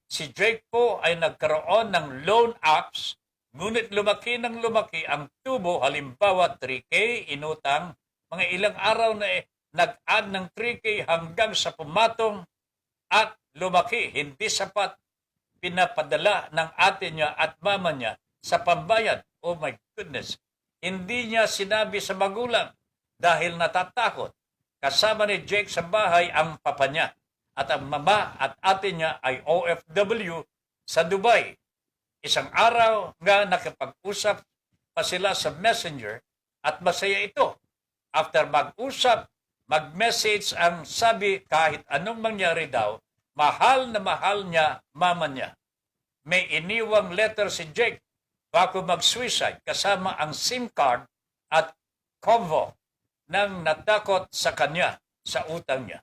Si Jake po ay nagkaroon ng loan apps, ngunit lumaki ng lumaki ang tubo, halimbawa 3K, inutang, mga ilang araw na nag-add ng 3K hanggang sa pumatong at lumaki, hindi sapat pinapadala ng ate niya at mama niya sa pambayad. Oh my goodness. Hindi niya sinabi sa magulang dahil natatakot. Kasama ni Jake sa bahay ang papa niya at ang mama at ate niya ay OFW sa Dubai. Isang araw nga nakipag-usap pa sila sa Messenger at masaya ito. After mag-usap, mag-message ang sabi kahit anong mangyari daw, mahal na mahal niya mama niya. May iniwang letter si Jake bago mag-suicide kasama ang SIM card at convo ng natakot sa kanya sa utang niya.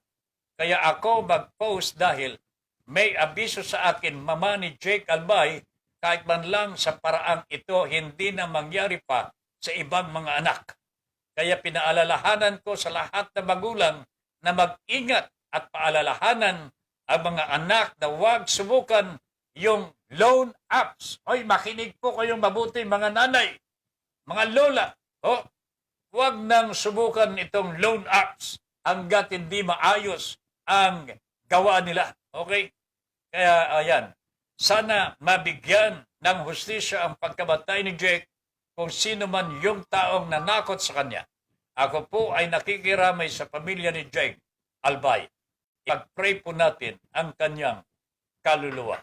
Kaya ako mag-post dahil may abiso sa akin mama ni Jake Albay kahit man lang sa paraang ito hindi na mangyari pa sa ibang mga anak. Kaya pinaalalahanan ko sa lahat ng magulang na mag-ingat at paalalahanan ang mga anak na huwag subukan yung loan apps. Hoy, makinig po kayong mabuti mga nanay, mga lola. Huwag nang subukan itong loan apps hanggat hindi maayos ang gawa nila. Okay? Kaya ayan, sana mabigyan ng hustisya ang pagkamatay ni Jake kung sino man yung taong nanakot sa kanya. Ako po ay nakikiramay sa pamilya ni Jake Albay. Pag-pray po natin ang kanyang kaluluwa.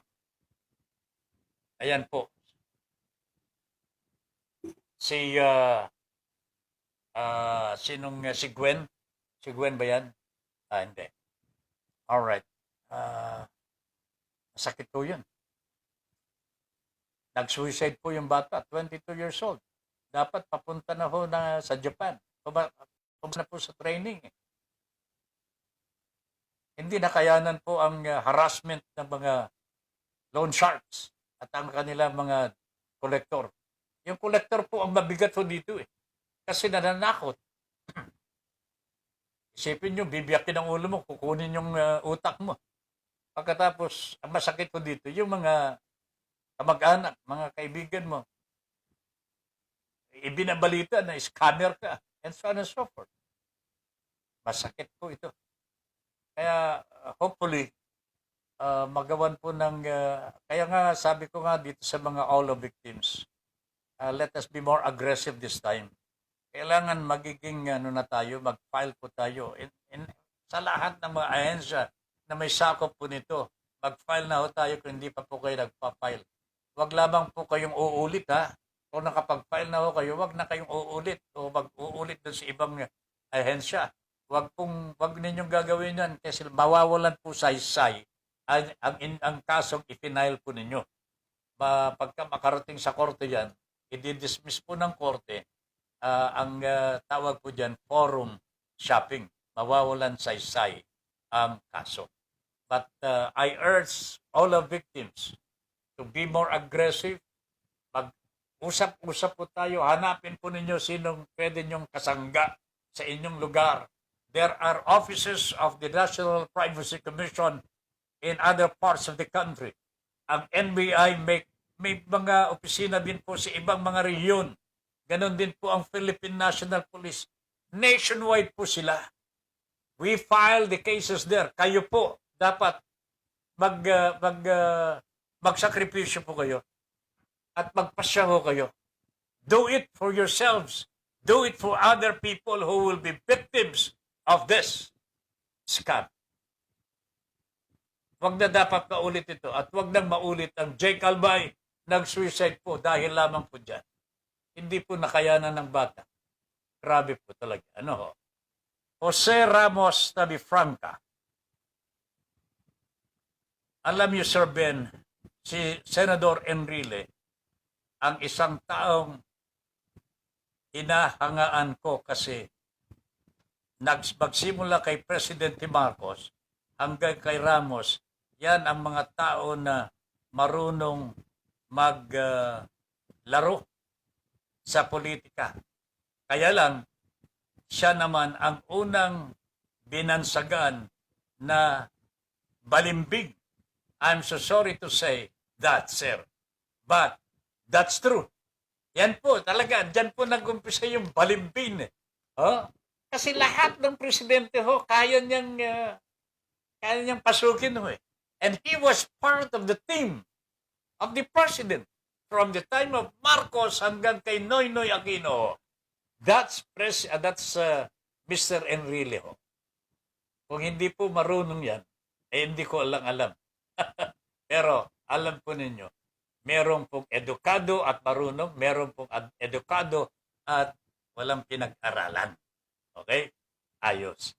Ayan po. Si, si Gwen? Si Gwen ba yan? Hindi. Alright. Masakit po yun. Nag-suicide po yung bata, 22 years old. Dapat papunta na ho na sa Japan. Pumunta na po sa training. Hindi nakayanan po ang harassment ng mga loan sharks at ang kanilang mga kolektor. Yung kolektor po ang mabigat po dito eh. Kasi nananakot. Isipin nyo, bibiyakin ang ulo mo, kukunin yung utak mo. Pagkatapos, ang masakit po dito, yung mga kamag-anak, mga kaibigan mo, ibinabalita na scammer ka, and so on and so forth. Masakit po ito. Kaya, hopefully, magawan po ng, kaya nga sabi ko nga dito sa mga all victims, let us be more aggressive this time. Kailangan magiging na tayo, mag-file po tayo. Sa lahat ng mga ahensya na may sakop po nito, mag-file na ho tayo kung hindi pa po kayo nagpa-file. Huwag lamang po kayong uulit ha. Kung nakapag-file na ho kayo, huwag na kayong uulit o mag-uulit doon sa ibang ahensya. Huwag ninyong gagawin yan kasi mawawalan po saysay ang kasong ipinail po ninyo. Pagka makarating sa korte yan, i-dismiss po ng korte. Ang tawag po dyan, forum shopping. Mawawalan saysay ang kaso. But I urge all the victims to be more aggressive. Mag-usap-usap po tayo. Hanapin po ninyo sinong pwede nyong kasangga sa inyong lugar. There are offices of the National Privacy Commission in other parts of the country. Ang NBI may mga opisina din po sa ibang mga rehiyon. Ganon din po ang Philippine National Police. Nationwide po sila. We file the cases there. Kayo po dapat magsakripisyo po kayo at magpasya ho kayo. Do it for yourselves. Do it for other people who will be victims of this scam. Wag na dapat maulit ito at wag nang maulit ang Jake Albay nag-suicide po dahil lamang po dyan. Hindi po nakayanan ng bata. Grabe po talaga. Ano ho? Jose Ramos Tabifranca. Alam niyo, Sir Ben, si Senador Enrile, ang isang taong hinahangaan ko kasi magsimula kay Presidente Marcos hanggang kay Ramos, yan ang mga tao na marunong maglaro sa politika. Kaya lang, siya naman ang unang binansagan na balimbing. I'm so sorry to say that, sir. But that's true. Yan po, talaga, dyan po nag-umpisa yung balimbing. Oh? Kasi lahat ng presidente ho, kaya niyang pasukin ho eh. And he was part of the team of the president. From the time of Marcos hanggang kay Noynoy Aquino, that's Mr. Enrile ho. Kung hindi po marunong yan, hindi ko alam. Pero alam po ninyo, merong pong edukado at marunong, merong pong edukado at walang pinag-aralan. Okay? Ayos.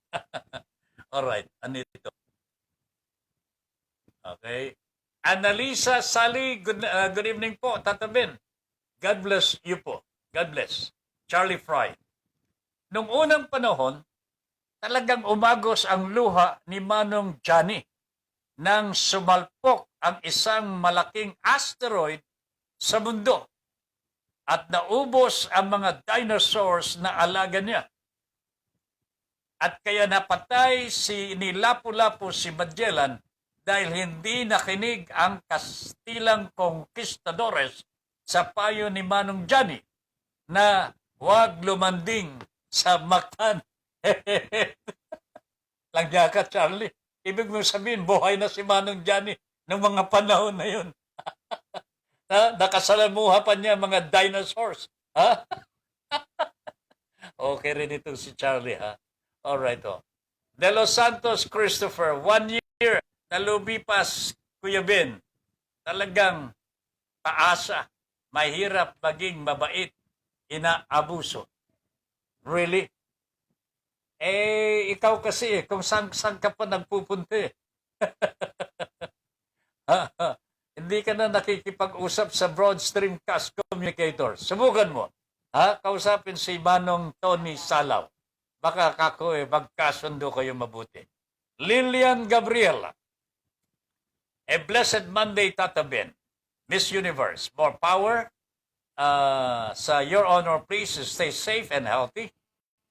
Alright, ano ito? Okay. Annalisa Sally, good evening po, Tata Ben. God bless you po. God bless. Charlie Fry. Nung unang panahon, talagang umagos ang luha ni Manong Johnny nang sumalpok ang isang malaking asteroid sa mundo at naubos ang mga dinosaurs na alaga niya. At kaya napatay ni Lapu-Lapu si Magellan dahil hindi nakinig ang Kastilang Conquistadores sa payo ni Manong Johnny na huwag lumanding sa Mactan. Langya ka, Charlie. Ibig mong sabihin, buhay na si Manong Johnny ng mga panahon na yun. Nakasalamuha pa niya mga dinosaurs. Ha? Okay rin itong si Charlie, ha? Alright, oh. De Los Santos Christopher, 1 year. Nalubipas, Kuya Ben, talagang paasa, mahirap maging mabait inaabuso. Really? Ikaw kasi, kung saan ka pa nagpupunta eh. Hindi ka na nakikipag-usap sa broad streamcast communicator. Subukan mo. Kausapin si Manong Tony Salaw. Baka kako magkasundo kayo mabuti. Lilian Gabriela. A blessed Monday, Tata Ben. Miss Universe, more power. Sa Your Honor, please stay safe and healthy.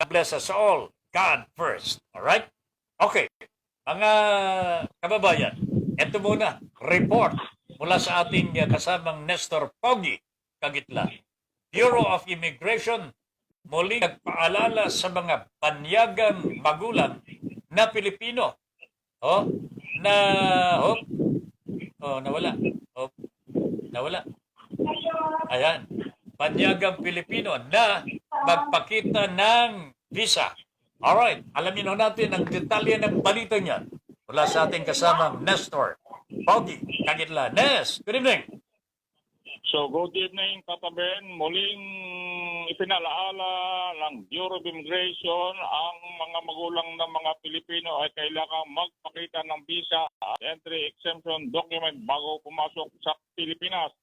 God bless us all. God first. Alright? Okay. Mga kababayan, eto muna, report mula sa ating kasamang Nestor Pogi Kagitla. Bureau of Immigration muling nagpaalala sa mga banyagang magulang na Pilipino. Nawala. Nawala. Ayan. Banyagang Pilipino na magpakita ng visa. Alright, alamin natin ang detalye ng balita niyan mula sa ating kasamang Nestor Pogi Kagitla. Nes, good evening. So, good evening, Tata Ben. Muling ipinalaala ng Bureau of Immigration ang mga magulang ng mga Pilipino ay kailangang magpakita ng visa at entry exemption document bago pumasok sa Pilipinas.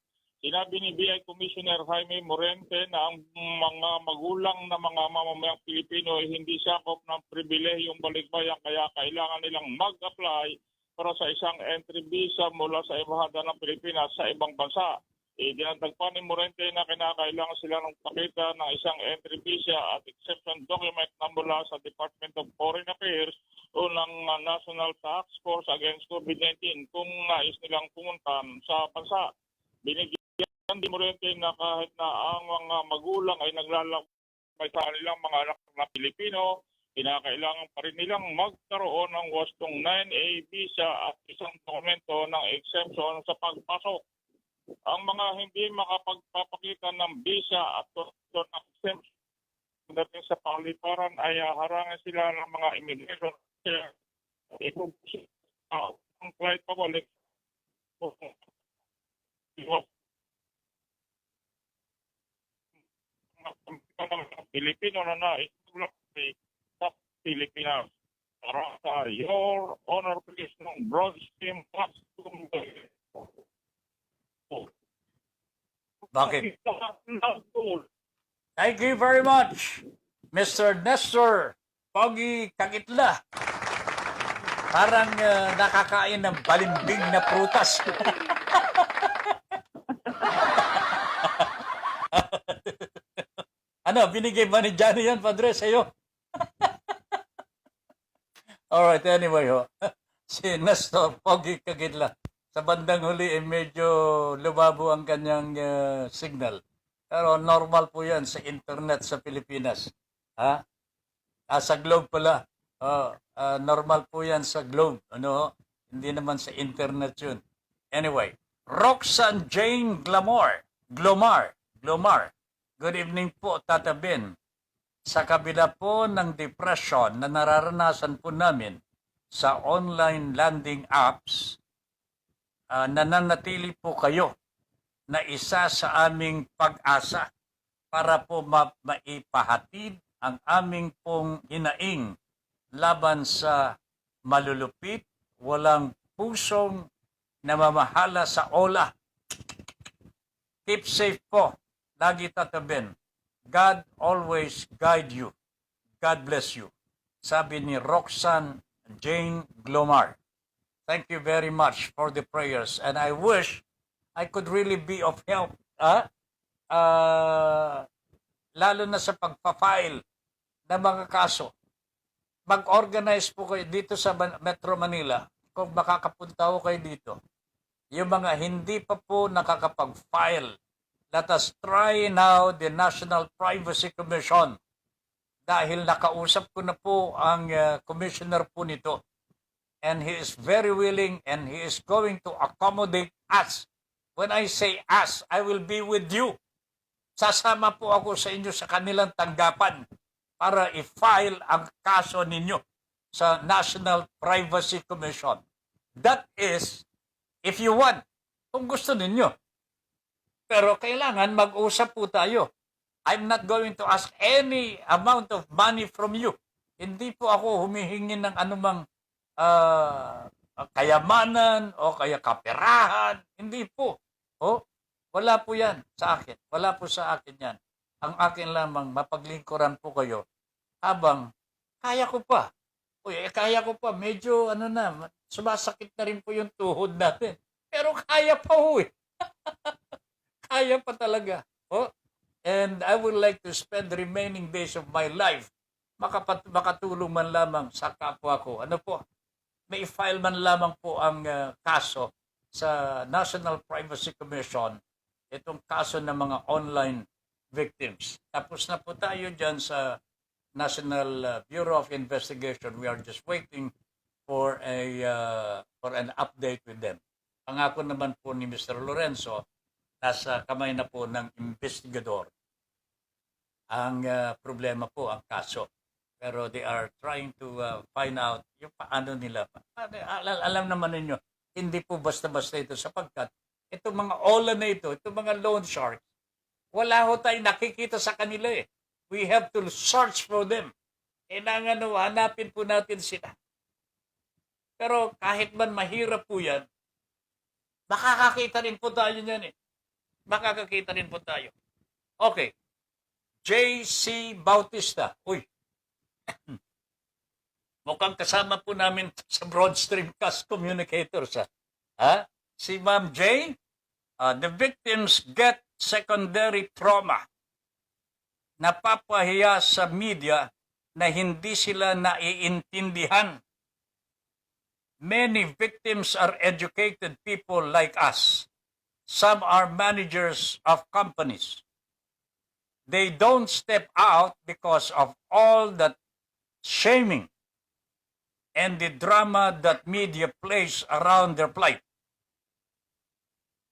Sinabi ni BI Commissioner Jaime Morente na ang mga magulang na mga mamamayang Pilipino ay hindi sakop ng pribilehiyong balikbayan kaya kailangan nilang mag-apply para sa isang entry visa mula sa embahada ng Pilipinas sa ibang bansa. Dinagdag pa ni Morente na kinakailangan sila ng pakita ng isang entry visa at exception document na mula sa Department of Foreign Affairs o ng National Task Force Against COVID-19 kung nais nilang pumunta sa bansa. Binigyan ni Morente na kahit na ang mga magulang ay naglalakbay sa kanilang mga anak na Pilipino, kinakailangan pa rin nilang magkaroon ng wastong 9A visa at isang dokumento ng exemption sa pagpasok. Ang mga hindi makapagpapakita ng visa at dokumento ng exemption dating sa pangliparan ay harangan sila ng mga immigration. Ito ang flight pabalik. Pilipino na naitulak sa Pilipinas. Para sa Your Honor, please, ng broad stream platform. Bakit? Thank you very much, Mr. Nestor Pogi Kagitla. Parang nakakain ng balimbing na prutas. Ano, binigay ba ni Johnny yan, Padre, sa'yo? Alright, anyway, si Nestor Pogi Kagitla. Sa bandang huli, medyo lumabo ang kanyang signal. Pero normal po yan sa internet sa Pilipinas. Sa Globe pala. Normal po yan sa Globe. Hindi naman sa internet yun. Anyway, Roxanne Jane Glomar. Good evening po, Tata Ben. Sa kabila po ng depression na nararanasan po namin sa online landing apps, nananatili po kayo na isa sa aming pag-asa para po maipahatid ang aming pong hinaing laban sa malulupit, walang pusong namamahala sa ola. Keep safe po. Lagi, Tata Ben. God always guide you. God bless you. Sabi ni Roxanne Jane Glomar. Thank you very much for the prayers. And I wish I could really be of help. Lalo na sa pagpa-file ng mga kaso. Mag-organize po kayo dito sa Metro Manila. Kung makakapunta ko kayo dito. Yung mga hindi pa po nakakapag-file. Let us try now the National Privacy Commission. Dahil nakausap ko na po ang commissioner po nito. And he is very willing and he is going to accommodate us. When I say us, I will be with you. Sasama po ako sa inyo sa kanilang tanggapan para i-file ang kaso ninyo sa National Privacy Commission. That is, if you want, kung gusto ninyo. Pero kailangan mag-usap po tayo. I'm not going to ask any amount of money from you. Hindi po ako humihingi ng anumang ah, kayamanan o kaya kaperahan. Hindi po. Oh, wala po yan sa akin. Wala po sa akin yan. Ang akin lamang, mapaglingkuran po kayo habang kaya ko pa. Uy, kaya ko pa. Medyo, sumasakit na rin po yung tuhod natin. Pero kaya pa ho eh. Kaya pa talaga. Oh, and I would like to spend the remaining days of my life makatulong man lamang sa kapwa ko. Ano po? May file man lamang po ang kaso sa National Privacy Commission, itong kaso ng mga online victims. Tapos na po tayo dyan sa National Bureau of Investigation. We are just waiting for an update with them. Pangako naman po ni Mr. Lorenzo, nasa kamay na po ng investigador ang problema po, ang kaso. Pero they are trying to find out yung paano nila. Alam naman ninyo, hindi po basta-basta ito sapagkat itong mga ola na ito, itong mga loan sharks, wala ho tayong nakikita sa kanila eh. We have to search for them. Kailangan hanapin po natin sila. Pero kahit man mahirap po yan, makakakita rin po tayo niyan eh. Makakakita rin po tayo. Okay. J.C. Bautista. Uy. Mukhang kasama po namin sa Broad Streamcast Communicators. Ha? Si Ma'am J. The victims get secondary trauma. Napapahiya sa media na hindi sila naiintindihan. Many victims are educated people like us. Some are managers of companies. They don't step out because of all that shaming and the drama that media plays around their plight.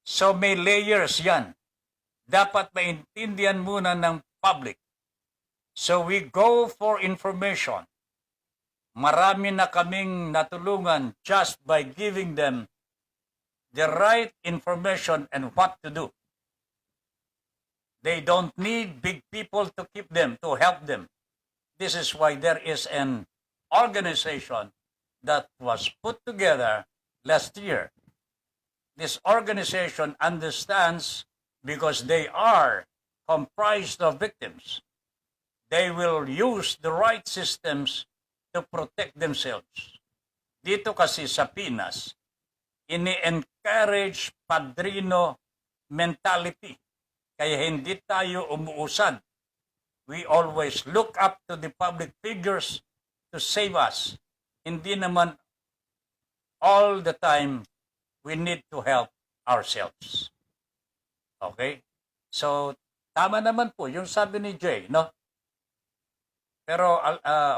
So may layers yan. Dapat maintindihan muna ng public. So we go for information. Marami na kaming natulungan just by giving them the right information and what to do. They don't need big people to keep them, to help them. This is why there is an organization that was put together last year. This organization understands because they are comprised of victims. They will use the right systems to protect themselves. Dito kasi sa Pinas, ini-encourage padrino mentality. Kaya hindi tayo umuusad. We always look up to the public figures to save us. Hindi naman all the time we need to help ourselves. Okay? So, tama naman po yung sabi ni Jay, no? Pero,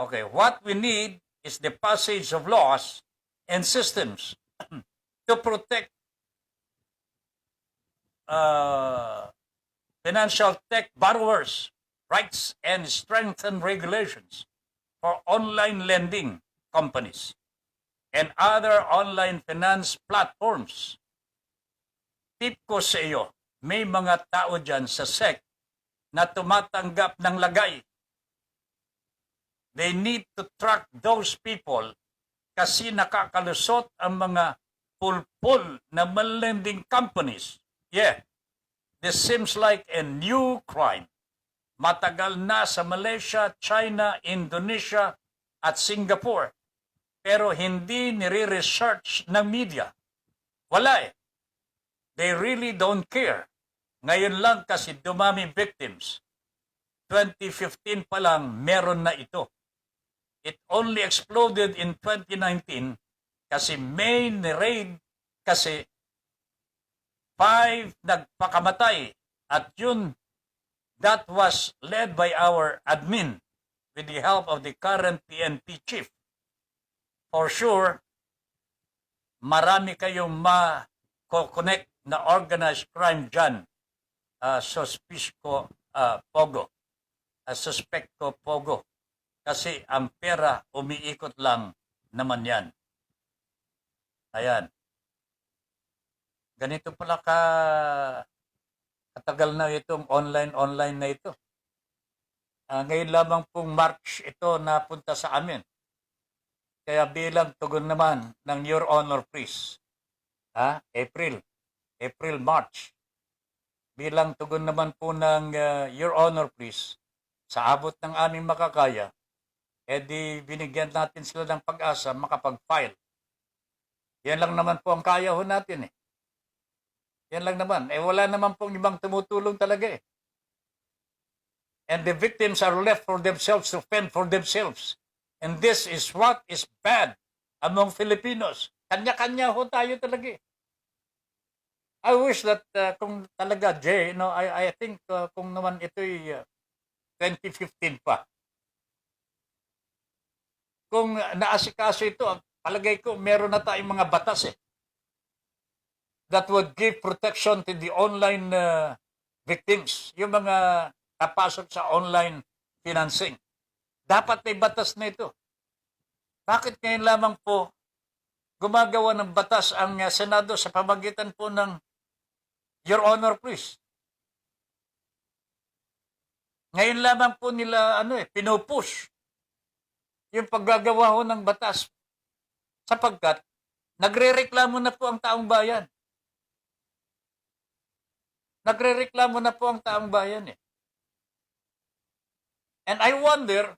okay, what we need is the passage of laws and systems to protect financial tech borrowers' rights and strengthen regulations for online lending companies and other online finance platforms. Tip ko sa iyo, may mga tao dyan sa SEC na tumatanggap ng lagay. They need to track those people kasi nakakalusot ang mga pulpul na lending companies. Yeah, this seems like a new crime. Matagal na sa Malaysia, China, Indonesia at Singapore. Pero hindi nire-research ng media. Wala eh. They really don't care. Ngayon lang kasi dumami victims. 2015 pa lang meron na ito. It only exploded in 2019 kasi may ni-raid kasi 5 nagpakamatay at yun, that was led by our admin with the help of the current PNP chief. For sure, marami kayong ma-connect na organized crime dyan. Suspect ko Pogo. Kasi ang pera umiikot lang naman yan. Ayan. Ganito pala katagal na itong online na ito. Ngayon lamang pong March ito napunta sa amin. Kaya bilang tugon naman ng Your Honor, please. April, March. Bilang tugon naman po ng Your Honor, please. Sa abot ng aming makakaya, edi binigyan natin sila ng pag-asa makapag-file. Yan lang naman po ang kaya ho natin eh. Yan lang naman. Wala naman pong ibang tumutulong talaga eh. And the victims are left for themselves to fend for themselves. And this is what is bad among Filipinos. Kanya-kanya ho tayo talaga eh. I wish that kung talaga, Jay, I think kung naman ito'y 2015 pa. Kung naasikaso ito, palagay ko meron na tayong mga batas eh that would give protection to the online victims, yung mga napasok sa online financing. Dapat may batas na ito. Bakit ngayon lamang po gumagawa ng batas ang Senado sa pamagitan po ng Your Honor, please? Ngayon lamang po nila pinupush yung paggagawa ho ng batas sapagkat nagrereklamo na po ang taong bayan. Nagrereklamo na po ang taong bayan eh. And I wonder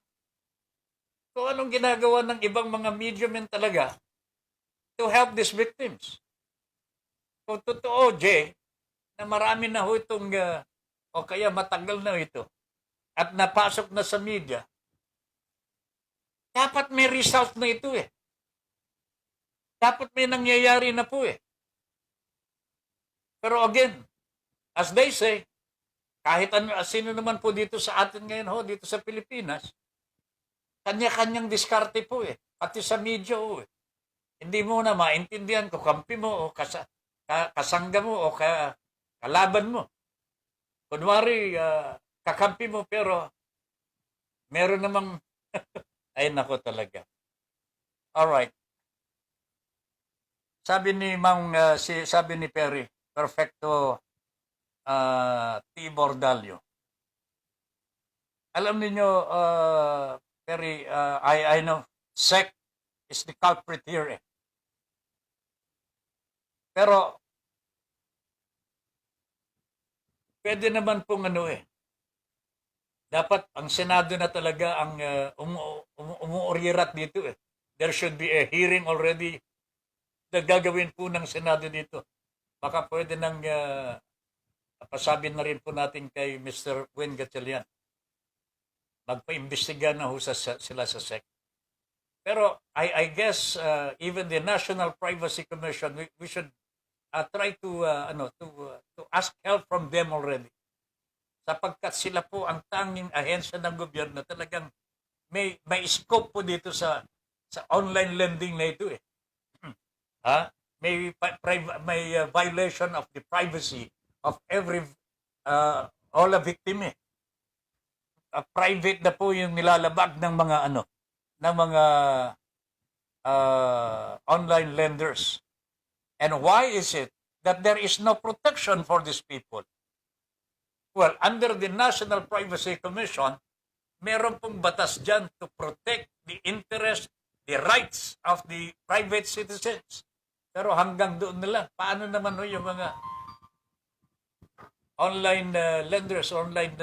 kung anong ginagawa ng ibang mga medium talaga to help these victims. Kung totoo, Jay, na marami na ho itong, o kaya matagal na ito, at napasok na sa media, dapat may result na ito eh. Dapat may nangyayari na po eh. Pero again, as they say, kahit sino naman po dito sa atin ngayon ho, dito sa Pilipinas, kanya-kanyang diskarte po eh. Pati sa media ho eh. Hindi mo na maintindihan kung kampi mo o kasangga mo o kalaban mo. Kunwari, kakampi mo pero meron namang ay nako talaga. Alright. Sabi ni Perry, perfecto T. Bordalio. Alam niyo, Perry, I know, SEC is the culprit here eh. Pero, pwede naman pong dapat ang Senado na talaga ang umuurirat dito eh. There should be a hearing already na gagawin po ng Senado dito. Baka pwede nang pasabi na rin po natin kay Mr. Gwen Gatchalian. Magpa-imbestiga na ho sila sa SEC. Pero I guess even the National Privacy Commission, we should try to ask help from them already. Sapagkat sila po ang tanging ahensya ng gobyerno talagang may scope po dito sa online lending na ito eh. May violation of the privacy of every all a victim eh. Private na po yung nilalabag ng mga online lenders. And why is it that there is no protection for these people? Well, under the National Privacy Commission, meron pong batas dyan to protect the interest, the rights of the private citizens. Pero hanggang doon nila, paano naman yung mga online lenders, online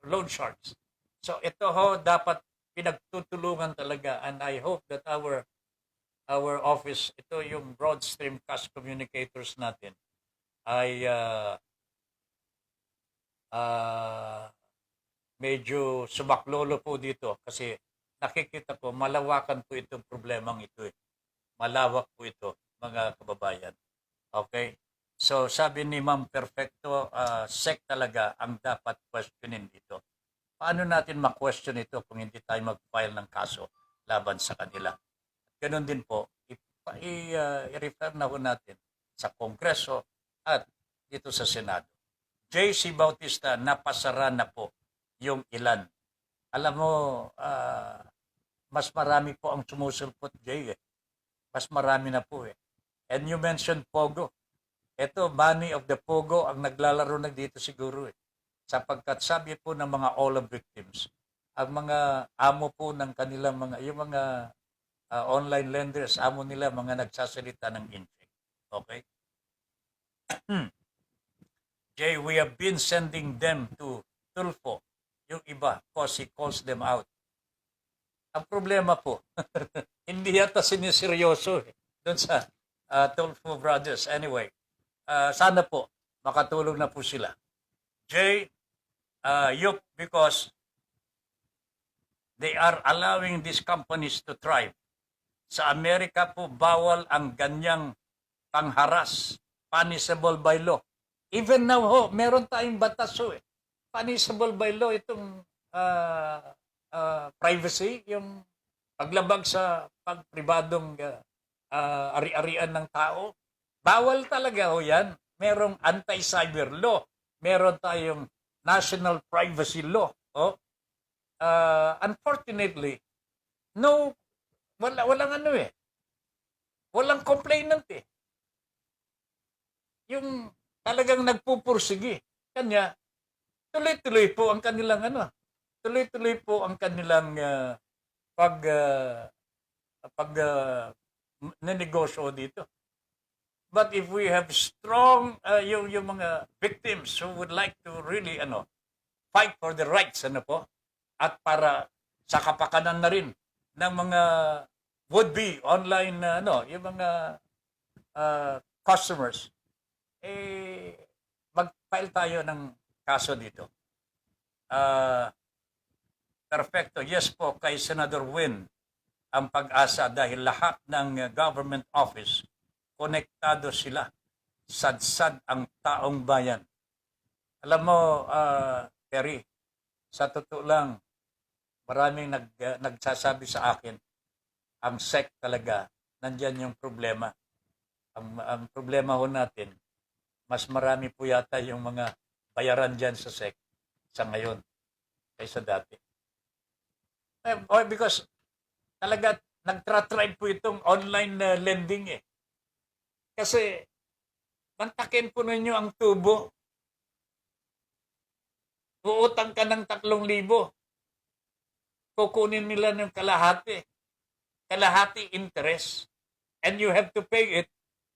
loan sharks? So ito ho, dapat pinagtutulungan talaga. And I hope that our office, ito yung broad streamcast communicators natin, ay medyo sumaklolo po dito kasi nakikita po, malawakan po itong problemang ito eh. Malawak po ito, mga kababayan. Okay? So sabi ni Ma'am Perfecto, SEC talaga ang dapat questionin dito. Paano natin ma-question ito kung hindi tayo mag-file ng kaso laban sa kanila? Ganon din po, i-refer na po natin sa Kongreso at dito sa Senado. J.C. Bautista, napasara na po yung ilan. Alam mo, mas marami po ang sumusulpot, Jay. Mas marami na po eh. And you mentioned Pogo. Ito, money of the Pogo ang naglalaro na dito siguro eh. Sapagkat sabi po ng mga all victims, ang mga amo po ng kanilang yung mga online lenders, amo nila mga nagsasalita ng incheck. Okay? Jay, we have been sending them to Tulfo. Yung iba, because he calls them out. Ang problema po, hindi yata siniseryoso doon sa Tulfo Brothers. Anyway, sana po makatulong na po sila. Jay, Yup, because they are allowing these companies to thrive. Sa Amerika po, bawal ang ganyang pangharas, punishable by law. Even now ho, meron tayong batas ho eh. Punishable by law itong privacy, yung paglabag sa pagpribadong ari-arian ng tao. Bawal talaga ho yan. Merong anti-cyber law. Meron tayong national privacy law. Oh. Unfortunately, walang ano eh. Walang complainant eh. Yung talagang nagpupursigi. Kanya, tuloy-tuloy po ang kanilang tuloy-tuloy po ang kanilang nenegosyo dito. But if we have strong yung mga victims who would like to really fight for the rights at para sa kapakanan na rin ng mga would-be online yung mga customers, mag-file tayo ng kaso dito. Perfecto. Yes po, kay Senator Win ang pag-asa dahil lahat ng government office, konektado sila. Sad-sad ang taong bayan. Alam mo, Terry, sa totoo lang, maraming nagsasabi sa akin, ang SEC talaga, nandyan yung problema. Ang problema ho natin, mas marami po yata yung mga bayaran dyan sa SEC sa ngayon kaysa dati. Because talaga nagtra-tribe po itong online lending eh. Kasi mantakin po ninyo ang tubo. Uutang ka ng 3,000. Kukunin nila ng kalahati. Kalahati interest. And you have to pay it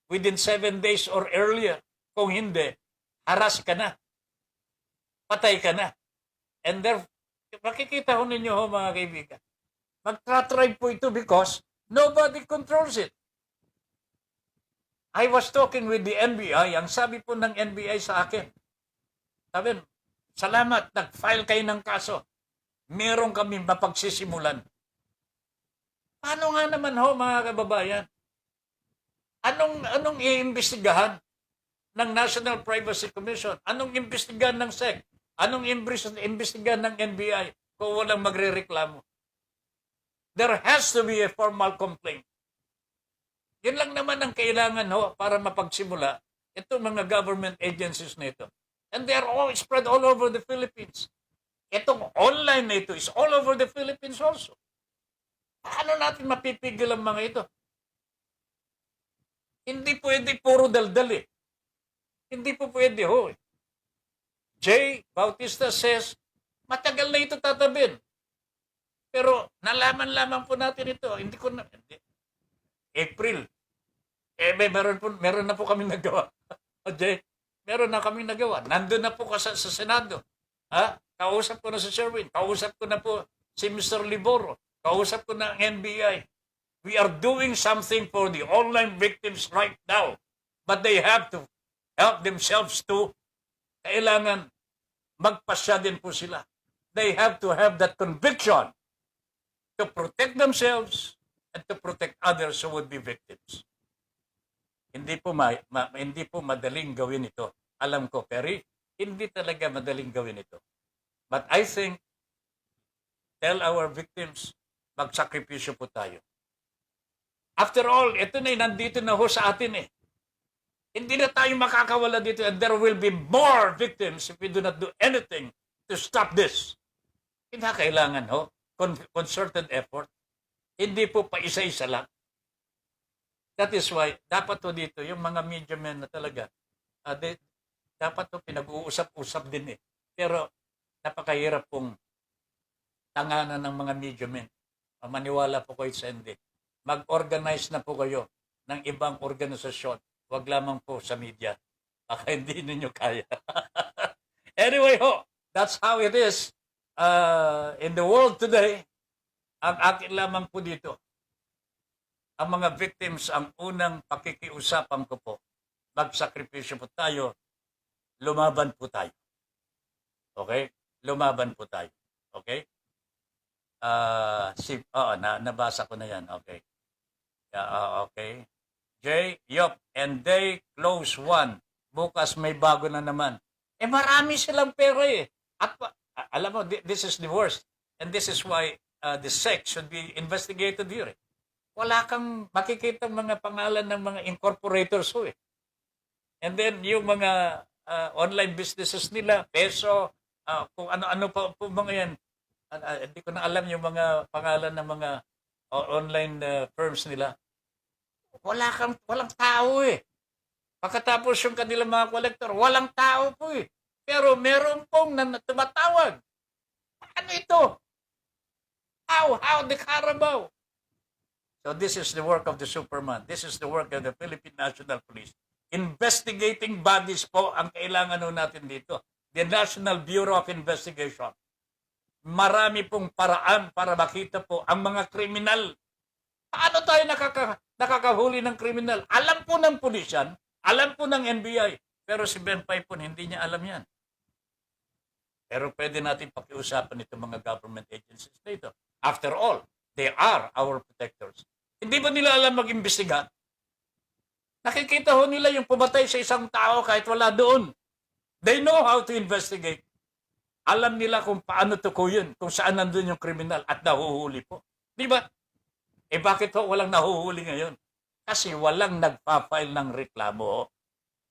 within 7 days or earlier. Kung hindi, haras ka na. Patay ka na. And therefore, makikita ho ninyo ho mga kaibigan. Magtra-tribe po ito because nobody controls it. I was talking with the NBI. Ang sabi po ng NBI sa akin, sabi, salamat, nag-file kayo ng kaso. Meron kami mapagsisimulan. Paano nga naman ho mga kababayan? Anong iimbestigahan ng National Privacy Commission? Anong imbestigahan ng SEC? Anong imbestigahan ng NBI kung walang magrereklamo? There has to be a formal complaint. Yun lang naman ang kailangan ho para mapagsimula itong mga government agencies na ito. And they are all spread all over the Philippines. Itong online na ito is all over the Philippines also. Paano natin mapipigil ang mga ito? Hindi pwede puro daldal eh. Hindi po pwede ho eh. Jay Bautista says, matagal na ito tatabin. Pero nalaman lamang po natin ito. Hindi. April. Meron na po kami nagawa. Jay, meron na kami nagawa. Nandun na po sa Senado. Kausap ko na si Sherwin. Kausap ko na po si Mr. Liboro. Kausap ko na ang NBI. We are doing something for the online victims right now. But they have to help themselves too. Kailangan magpasya din po sila. They have to have that conviction to protect themselves and to protect others who would be victims. Hindi po madaling gawin ito. Alam ko, Perry, hindi talaga madaling gawin ito. But I think, tell our victims, magsakripisyo po tayo. After all, ito na nandito na ho sa atin eh. Hindi na tayo makakawala dito and there will be more victims if we do not do anything to stop this. Kailangan ho, concerted effort. Hindi po pa isa-isa lang. That is why, dapat po dito, yung mga media men na talaga, dapat po pinag-uusap-usap din eh. Pero, napakahirap pong tanganan ng mga media men. Maniwala po kayo sa hindi. Mag-organize na po kayo ng ibang organisasyon. Huwag lamang po sa media. Baka hindi ninyo kaya. Anyway ho, that's how it is in the world today. Ang akin lamang po dito, ang mga victims, ang unang pakikiusapan ko po, magsakripisyo po tayo, lumaban po tayo. Okay? Lumaban po tayo. Okay? Nabasa ko na yan. Okay. Okay. J, yup, and they close one. Bukas may bago na naman. Marami silang pera eh. At alam mo, this is the worst. And this is why the sex should be investigated here. Wala kang makikita mga pangalan ng mga incorporators ho eh. And then yung mga online businesses nila, peso, kung ano-ano pa po mga yan. Hindi ko na alam yung mga pangalan ng mga online firms nila. Walang tao eh. Pagkatapos yung kanilang mga collector, walang tao po eh. Pero meron pong tumatawag. Ano ito? How the Carabao? So this is the work of the Superman. This is the work of the Philippine National Police. Investigating bodies po ang kailangan natin dito. The National Bureau of Investigation. Marami pong paraan para makita po ang mga kriminal. Paano tayo nakakahuli ng kriminal? Alam po ng pulisyan, alam po ng NBI, pero si Ben Paipon hindi niya alam yan. Pero pwede natin pakiusapan itong mga government agencies dito. After all, they are our protectors. Hindi ba nila alam mag-imbestiga? Nakikita ho nila yung pumatay sa isang tao kahit wala doon. They know how to investigate. Alam nila kung paano tukuyin, kung saan nandun yung kriminal at nahuhuli po. Di ba? Bakit ho walang nahuhuli ngayon? Kasi walang nagpa-file ng reklamo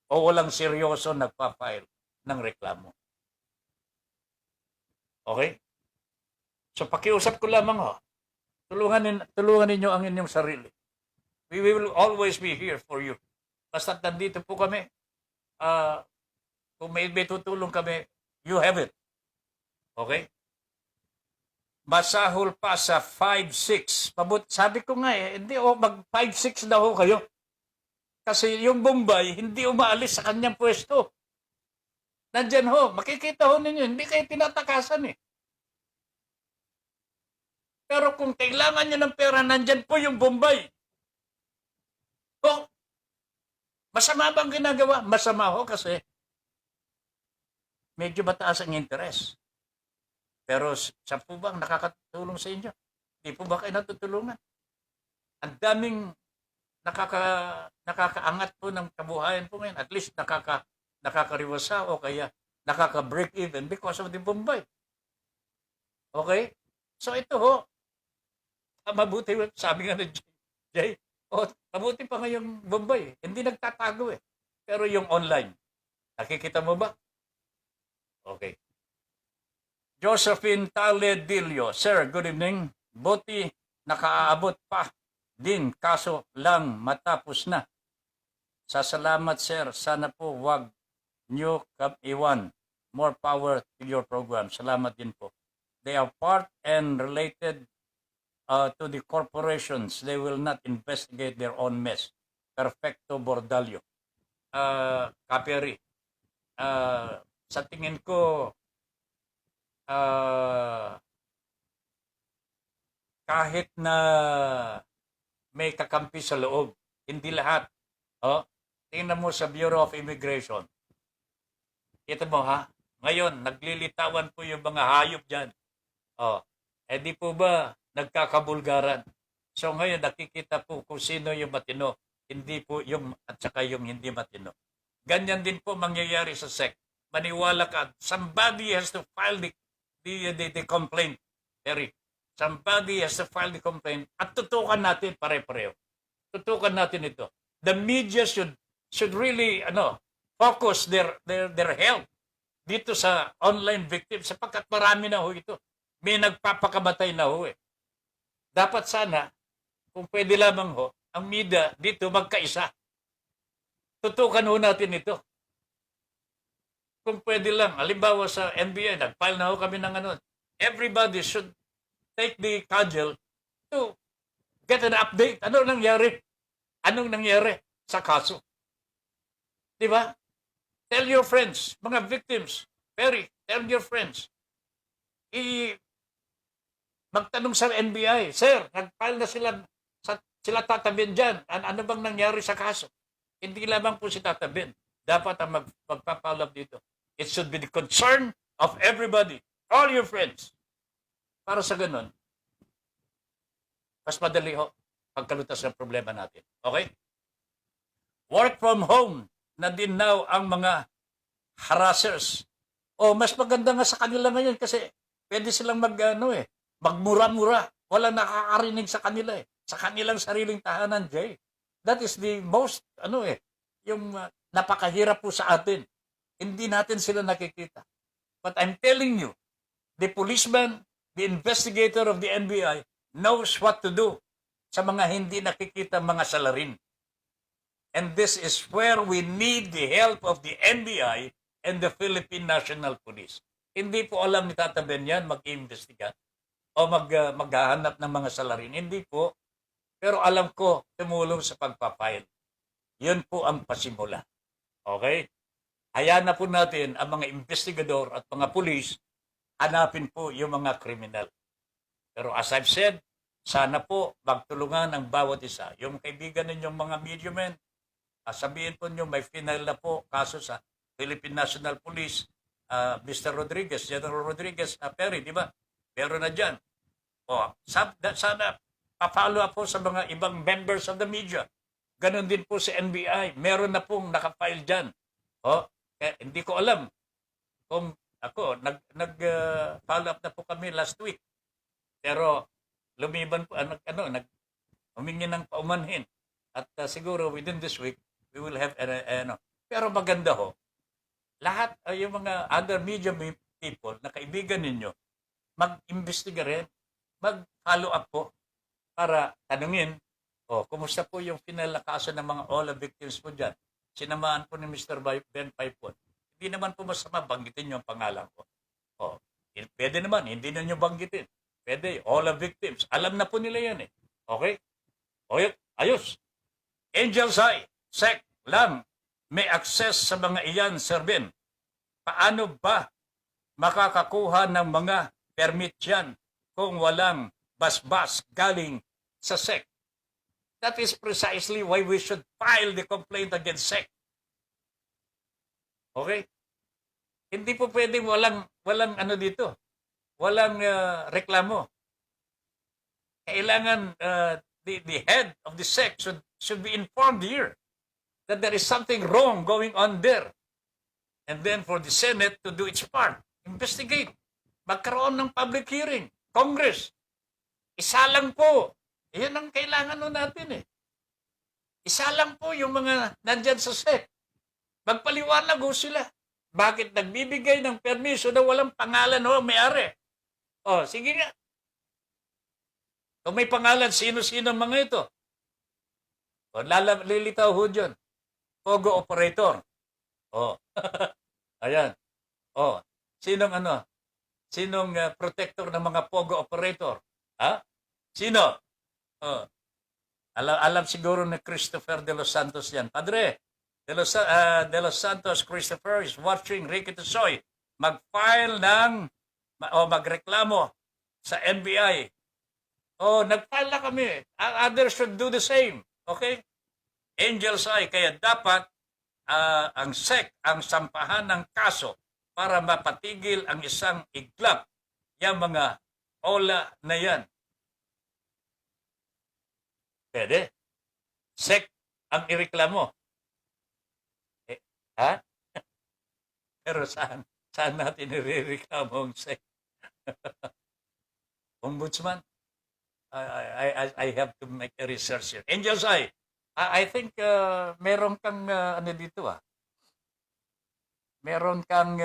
o walang seryoso nagpa-file ng reklamo. Okay? So pakiusap ko lamang ho. Tulungan ninyo ang inyong sarili. We will always be here for you. Basta nandito po kami. Kung may tutulong kami, you have it. Okay? Masahol pa sa 5-6. Sabi ko nga hindi mag 5-6 na ho kayo. Kasi yung Bombay, hindi umaalis sa kanyang pwesto. Nandyan ho, makikita ho ninyo, hindi kayo tinatakasan eh. Pero kung kailangan nyo ng pera, nandyan po yung Bombay. Masama bang ginagawa? Masama ho kasi medyo mataas ang interest. Pero siya po bang nakakatulong sa inyo? Hindi po ba kayo natutulungan? Ang daming nakakaangat po ng kabuhayan po ngayon. At least nakakariwasa o kaya nakaka-break even because of the Bombay. Okay? So ito ho, mabuti, sabi nga ni Jay, mabuti pa ngayong Bombay. Hindi nagtatago eh. Pero yung online, nakikita mo ba? Okay. Josephine Taledillo. Sir, good evening. Buti nakaaabot pa din kaso lang matapos na. Salamat sir. Sana po wag nyo iwan. More power to your program. Salamat din po. They are part and related to the corporations. They will not investigate their own mess. Perfecto Bordalio. Kaperi. Sa tingin ko, kahit na may kakampi sa loob, hindi lahat. Tingnan mo sa Bureau of Immigration. Ito mo ha, ngayon naglilitawan po yung mga hayop dyan. Di po ba nagkakabulgaran? So ngayon nakikita po kung sino yung matino, hindi po yung at saka yung hindi matino. Ganyan din po mangyayari sa SEC. Maniwala ka, somebody has to file the complaint. Terry, somebody has to file the complaint at tutukan natin pare-pareho. Tutukan natin ito. The media should really focus their help dito sa online victims sapagkat marami na ho ito. May nagpapakamatay na ho eh. Dapat sana, kung pwede lamang ho, ang media dito magkaisa. Tutukan ho natin ito. Kung pwede lang, halimbawa sa NBI, nag-file na ho kami ng everybody should take the cudgel to get an update. Anong nangyari? Anong nangyari sa kaso? Di ba? Tell your friends, mga victims, Perry, tell your friends. Magtanong sa NBI, Sir, nag-file na sila tatabin dyan. Ano bang nangyari sa kaso? Hindi lamang po si tatabin. Dapat ang magpapalab dito. It should be the concern of everybody, all your friends. Para sa ganun, mas madali ho pagkalutas ng problema natin. Okay? Work from home na din now ang mga harassers. Mas maganda nga sa kanila ngayon kasi pwede silang magmura-mura. Walang nakakarinig sa kanila sa kanilang sariling tahanan, Jay. That is the most, yung napakahirap po sa atin. Hindi natin sila nakikita. But I'm telling you, the policeman, the investigator of the NBI knows what to do sa mga hindi nakikita mga salarin. And this is where we need the help of the NBI and the Philippine National Police. Hindi po alam ni Tata Ben yan mag-iimbestiga o maghahanap ng mga salarin. Hindi po. Pero alam ko, tumulong sa pagpapile. Yun po ang pasimula. Okay? Hayaan na po natin ang mga investigador at mga pulis hanapin po yung mga kriminal. Pero as I've said, sana po magtulungan ang bawat isa. Yung kaibigan ninyong mga media men, sabihin po nyo may final na po kaso sa Philippine National Police, Mr. Rodriguez, General Rodriguez, Perry, di ba? Meron na dyan. Sana pa-follow up po sa mga ibang members of the media. Ganon din po sa NBI. Meron na pong nakafile dyan. Hindi ko alam kung ako, nag-follow up na po kami last week. Pero lumiban po, humingi ng paumanhin. At siguro within this week, we will have Pero maganda ho, lahat yung mga other media people na kaibigan ninyo, mag-imbestiga rin, mag-follow up po para tanungin, kumusta po yung final na kaso ng mga all victims po dyan? Sinamaan po ni Mr. Ben Paipon. Hindi naman po masama banggitin yung pangalan ko. Pwede naman, hindi na nyo banggitin. Pwede, all victims. Alam na po nila yan eh. Okay? Ayos. Angel's Eye, SEC lang may access sa mga iyan, Sir Ben. Paano ba makakakuha ng mga permit yan kung walang basbas galing sa SEC? That is precisely why we should file the complaint against SEC. Okay? Hindi po pwedeng walang dito. Walang reklamo. Kailangan the head of the SEC should be informed here that there is something wrong going on there. And then for the Senate to do its part, investigate. Magkaroon ng public hearing. Congress. Isa lang po. Yan ang kailangan natin eh. Isa lang po yung mga nandyan sa SEC. Magpaliwanag ho sila. Bakit nagbibigay ng permiso na walang pangalan may-ari? Sige nga. Kung may pangalan, sino-sino mga ito? Lilitaw ho dyan. Pogo operator. Ayan. Sinong protector ng mga Pogo operator? Sino? Alam siguro ni Christopher de los Santos yan. Padre, de los Santos Christopher is watching Ricky Tusoy mag-file magreklamo sa NBI. Nag-file na kami. Others should do the same. Okay? Angel's Eye. Kaya dapat ang SEC ang sampahan ng kaso para mapatigil ang isang iglap. Yung mga ola na yan. Pwede. SEC ang ireklamo. Pero saan natin irereklamo ang SEC? Ombudsman? I have to make a research here. Angel's Eye. I think meron kang dito Meron kang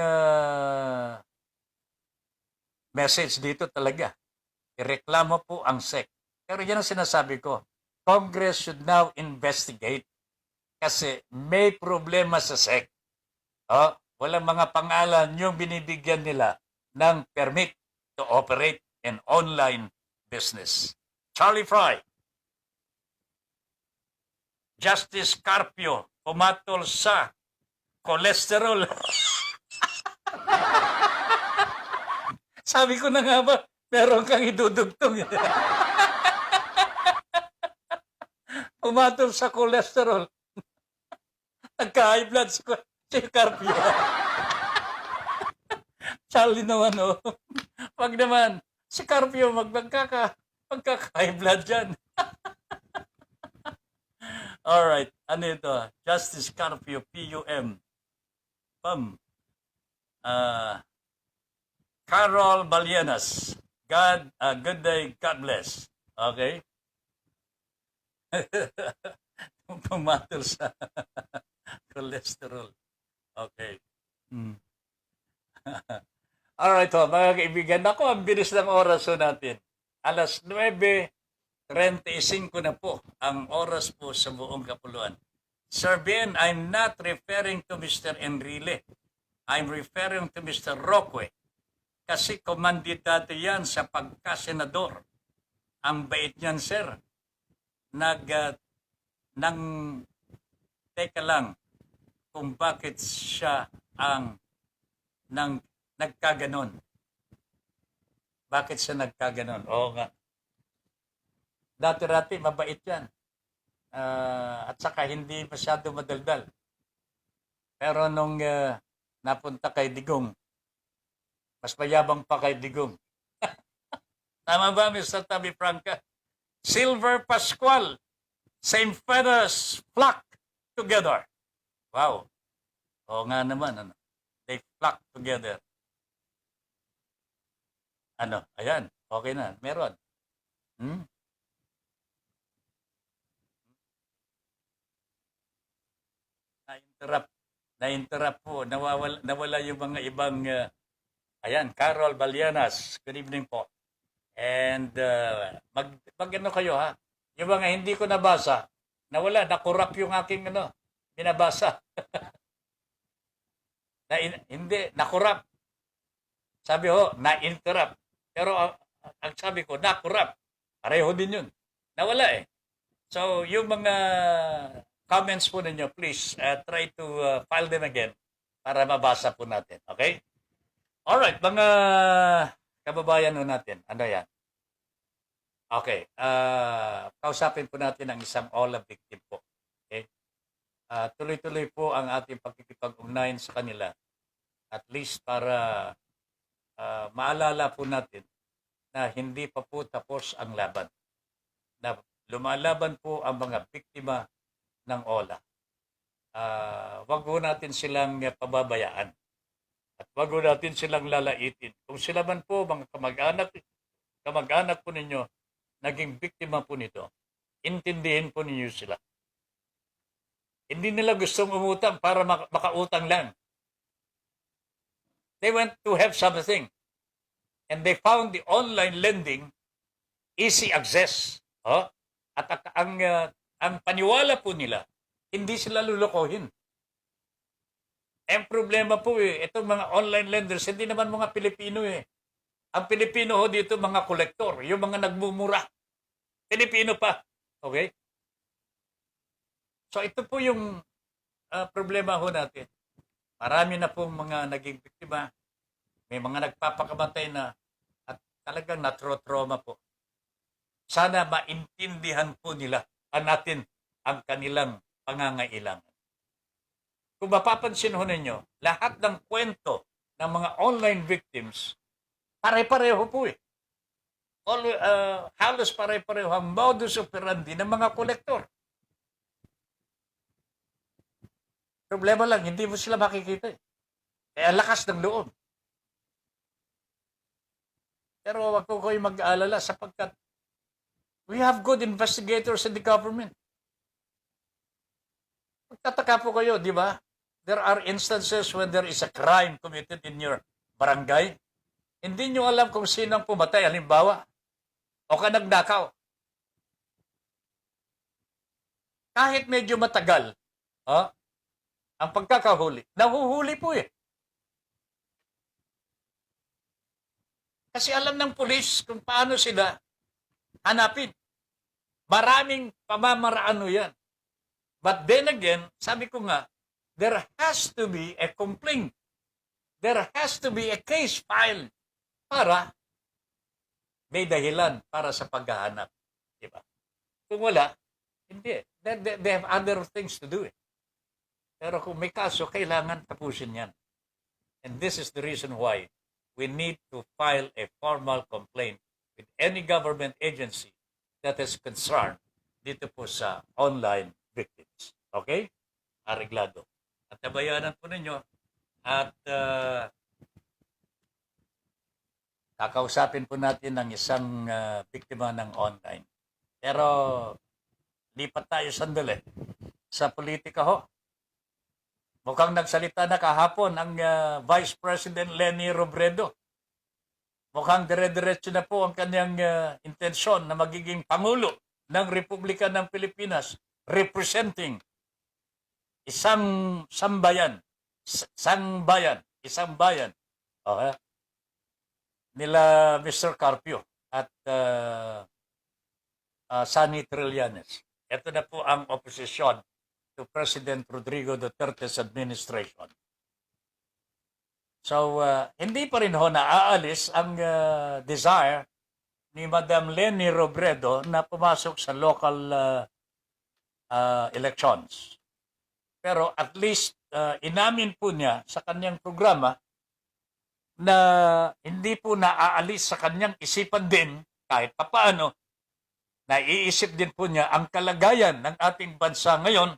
message dito talaga. Ireklamo po ang SEC. Pero yan ang sinasabi ko. Congress should now investigate kasi may problema sa SEC. Walang mga pangalan yung binibigyan nila ng permit to operate an online business. Charlie Fry. Justice Carpio, pumatol sa cholesterol. Sabi ko na nga ba, meron kang idudugtong. Pumatol sa cholesterol. Nagka-high blood si Carpio. Charlie naman, oh. Wag naman. Si Carpio magkaka-high blood dyan. Alright, ano ito? Justice Carpio, P-U-M. Pam. Carol Balienas. Good day, God bless. Okay? Pumatol sa cholesterol. Okay. Alright, ho, mga kaibigan. Ako, ang bilis ng oras ho natin. Alas 9:35 na po ang oras po sa buong kapuluan. Sir Ben, I'm not referring to Mr. Enrile. I'm referring to Mr. Roque. Kasi komandidato yan sa pagkasenador. Ang bait niyan, sir. Teka lang, kung bakit siya ang nagkaganon. Bakit siya nagkaganon? Oo nga. Dati-rati, mabait yan. At saka hindi masyado madaldal. Pero nung napunta kay Digong, mas mayabang pa kay Digong. Tama ba, Mr. Tabi Franca? Silver Pascual, same feathers flock together. Wow. Oo nga naman. Ano? They flock together. Ano? Ayan. Okay na. Meron. Na-interrupt po. Nawala yung mga ibang ayan, Carol Balianas. Good evening po. And mag-ano kayo ha? Yung mga hindi ko nabasa, nawala, nakurap yung aking binabasa. Hindi, nakurap. Sabi ho, na-interrupt. Pero ang sabi ko, nakurap. Pareho din yun. Nawala eh. So, yung mga comments po ninyo, please try to file them again para mabasa po natin. Okay? Alright, mga kababayan ho natin. Ano yan? Okay. Kausapin po natin ang isang OLA victim po. Okay? Tuloy-tuloy po ang ating pagkikipag-ugnayan sa kanila. At least para maalala po natin na hindi pa po tapos ang laban. Na lumalaban po ang mga biktima ng OLA. Wag po natin silang pababayaan. At wag po natin silang lalaitin. Kung sila man po, mga kamag-anak po ninyo, naging biktima po nito, intindihin po ninyo sila. Hindi nila gustong umutang para makautang lang. They went to have something. And they found the online lending easy access. Oh? At ang paniwala po nila, hindi sila lulukohin. Ang problema po itong mga online lenders, hindi naman mga Pilipino eh. Ang Pilipino ho dito, mga kolektor, yung mga nagmumura. Pilipino pa. Okay? So ito po yung problema ho natin. Marami na pong mga naging biktima. May mga nagpapakamatay na at talagang natrotrauma po. Sana maintindihan po nila natin ang kanilang pangangailangan. Kung mapapansin ho ninyo, lahat ng kwento ng mga online victims, pare-pareho po eh. Halos pare-pareho ang modus operandi ng mga kolektor. Problema lang, hindi mo sila makikita eh. Kaya lakas ng loob. Pero wag ko kayo mag-aalala sapagkat we have good investigators in the government. Magtataka po kayo, di ba? There are instances when there is a crime committed in your barangay. Hindi nyo alam kung sino ang pumatay, halimbawa, o ka nagnakaw. Kahit medyo matagal, ang pagkakahuli, nahuhuli po eh. Kasi alam ng pulis kung paano sila hanapin. Maraming pamamaraan yan. But then again, sabi ko nga, there has to be a complaint. There has to be a case filed para may dahilan para sa paghahanap. Diba? Kung wala, hindi. They have other things to do. Pero kung may kaso, kailangan tapusin yan. And this is the reason why we need to file a formal complaint with any government agency that is concerned dito po sa online victims. Okay? Areglado. At tabayanan po ninyo at kakausapin po natin ang isang biktima ng online. Pero lipat tayo sandali sa politika ho. Mukhang nagsalita na kahapon ang Vice President Leni Robredo. Mukhang dire-diretso na po ang kanyang intensyon na magiging Pangulo ng Republika ng Pilipinas representing isang sambayan, isang bayan. Okay? Nila Mr. Carpio at Sonny Trillanes. Ito na po ang oposisyon to President Rodrigo Duterte's administration. So, hindi pa rin ho naaalis ang desire ni Madam Leni Robredo na pumasok sa local elections. Pero at least inamin po niya sa kanyang programa na hindi po naaalis sa kanyang isipan din kahit papaano, naiisip din po niya ang kalagayan ng ating bansa ngayon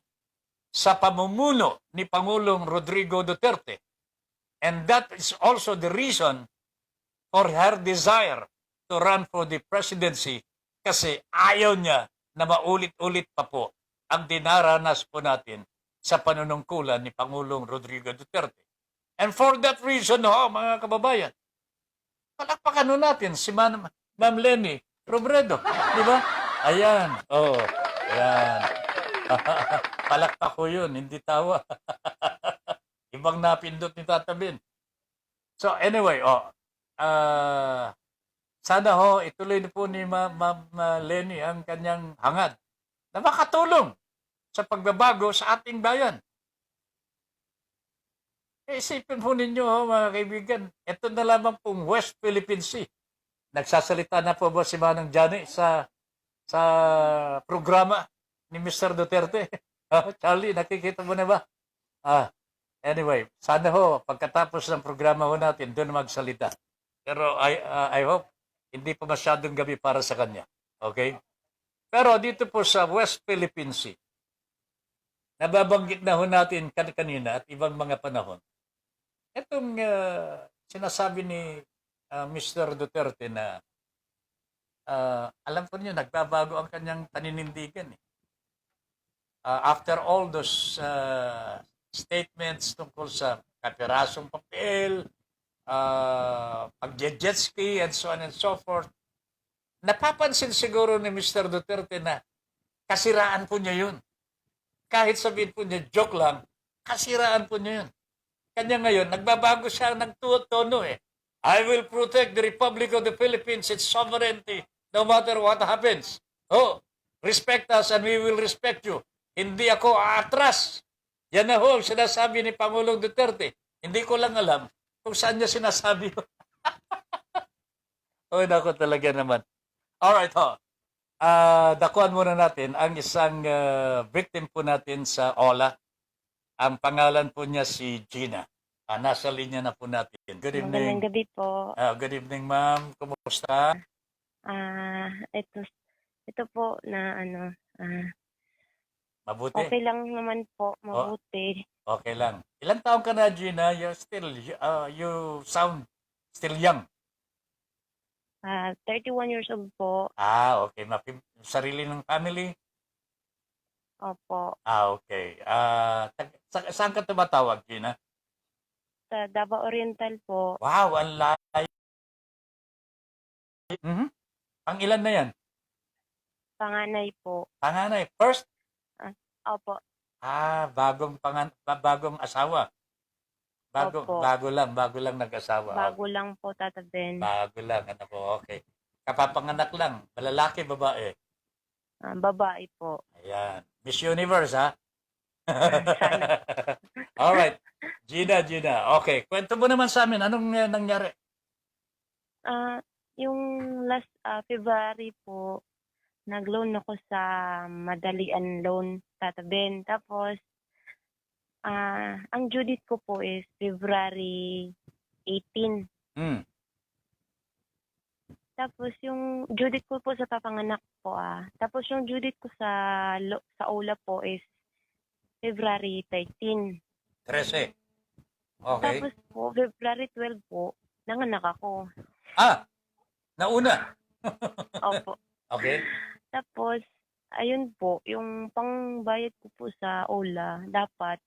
sa pamumuno ni Pangulong Rodrigo Duterte. And that is also the reason for her desire to run for the presidency kasi ayaw niya na maulit-ulit pa po ang dinaranas po natin sa panunungkulan ni Pangulong Rodrigo Duterte. And for that reason, mga kababayan, palakpakan natin si Ma'am Leni Robredo. Di ba? Ayan. Ayan. Palakpak ko yun, hindi tawa. Ibang napindot ni Tata Ben. So anyway, sana ituloy na po ni Ma'am Leni ang kanyang hangad na makatulong sa pagbabago sa ating bayan. Isipin po ninyo, mga kaibigan, ito na lamang pong West Philippine Sea. Nagsasalita na po ba si Manang Johnny sa programa ni Mr. Duterte? Charlie, nakikita mo na ba? Anyway, sana pagkatapos ng programa natin, doon magsalita. Pero I hope hindi pa masyadong gabi para sa kanya. Okay? Pero dito po sa West Philippine Sea, nababanggit na natin kanina at ibang mga panahon. Itong sinasabi ni Mr. Duterte na alam ko niyo, nagbabago ang kanyang paninindigan. After all those statements tungkol sa kapirasong papel, pag-jet ski, and so on and so forth, napapansin siguro ni Mr. Duterte na kasiraan po niya yun. Kahit sabihin po niya, joke lang, kasiraan po niya yun. Kanya ngayon, nagbabago siya ng tono I will protect the Republic of the Philippines, its sovereignty, no matter what happens. Respect us and we will respect you. Hindi ako aatras. Yan na ang sinasabi ni Pangulong Duterte. Hindi ko lang alam kung saan niya sinasabi. Nako talaga naman. Alright dakuan muna natin ang isang victim po natin sa OLA. Ang pangalan po niya si Gina. Nasa linya na po natin. Good evening. Magandang gabi po. Good evening, ma'am. Kumusta? Ito po na Mabuti? okay lang naman po, mabuti. Okay lang. Ilang taon ka na, Gina? You sound still young. 31 years old po. Okay. Sarili ng family? Opo. Okay. Saan ka tumatawag, Gina? Sa Davao Oriental po. Wow, ang layo. Ang ilan na yan? Panganay po. Panganay. First? Opo. Bagong asawa. Opo. Bago lang nag-asawa. Bago lang po, Tata Ben. Bago lang, ano po, okay. Kapapanganak lang. Lalaki, babae. Babae po. Ayan. Miss Universe, ha? Sana. Alright. Gina. Okay. Kwento mo naman sa amin. Anong nangyari? Yung last February po, nag-loan ako sa Madalian Loan, Tata Ben. Tapos, ang due date ko po is February 18. Hmm. Tapos yung due date ko po sa papanganak po Tapos yung due date ko sa OLA po is February 13. 13. Okay. Tapos po, February 12 po, nanganak ako. Nauna. Opo. Okay. Tapos, ayun po, yung pangbayad ko po sa OLA, dapat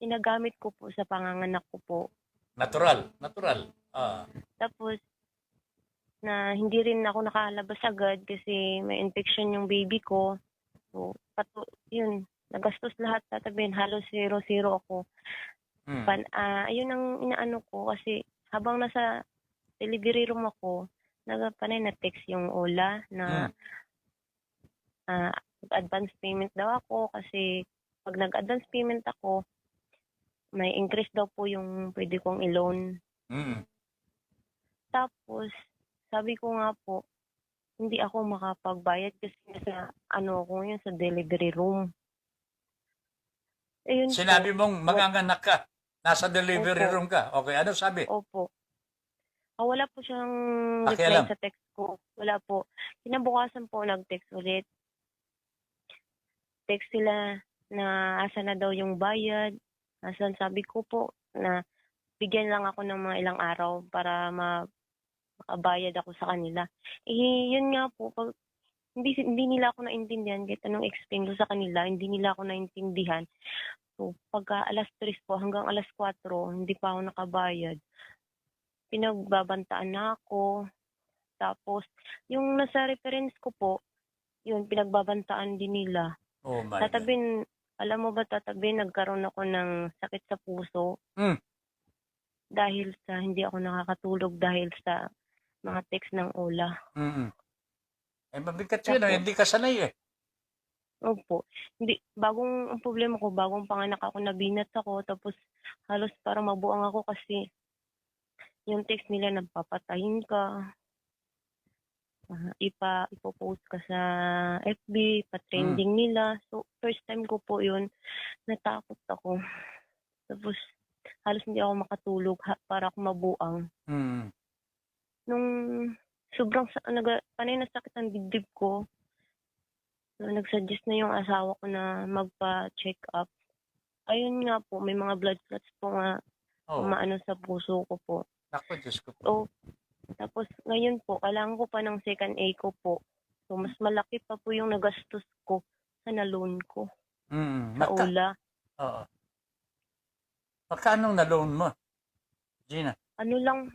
ginagamit ko po sa panganganak ko po. Natural. Tapos, na hindi rin ako nakalabas agad kasi may infection yung baby ko. So, yun, nagastos lahat tatabihin, halos 0-0 ako. Hmm. Ayun ang inaano ko kasi habang nasa delivery room ako, panay na text yung OLA na advance payment daw ako kasi pag nag-advance payment ako, may increase daw po yung pwede kong i-loan. Tapos, sabi ko nga po, hindi ako makapagbayad kasi sa ko yun sa delivery room. Ayun Sinabi po, mong manganganak ka. Nasa delivery Opo. room ka. Okay, ano sabi? Opo. Wala po siyang Pakialam. reply sa text ko. Wala po. Kinabukasan po nag-text ulit. Text sila na asa na daw yung bayad. Asan sabi ko po na bigyan lang ako ng mga ilang araw para makabayad ako sa kanila. Yun nga po, pag hindi nila ako naintindihan kahit anong explain ko sa kanila, hindi nila ako naintindihan. So, pagka alas 3 po hanggang alas 4, hindi pa ako nakabayad. Pinagbabantaan na ako. Tapos, yung nasa reference ko po, yun, pinagbabantaan din nila. Oh my God. Alam mo ba, nagkaroon ako ng sakit sa puso. Dahil sa hindi ako nakakatulog dahil sa mga text ng OLA. Mabigat yun. Hindi ka sanay eh. Opo. Ang problema ko, bagong panganak ako, nabinat ako, tapos halos parang mabuang ako kasi yung text nila, nagpapatayin ka, ipopost ka sa FB, pa-trending nila. So, first time ko po yun, natakot ako. Tapos, halos hindi ako makatulog para ako mabuang. Nung sobrang panay na sakit ang dibdib ko, so, nagsuggest na yung asawa ko na magpa-check up. Ayun nga po, may mga blood clots po nga umaano sa puso ko po. Naku, Diyos ko po. So, tapos ngayon po, kailangan ko pa ng second echo po. So, mas malaki pa po yung nagastos ko sa na-loan ko sa OLA. Oo. Magkano na-loan mo, Gina? Ano lang,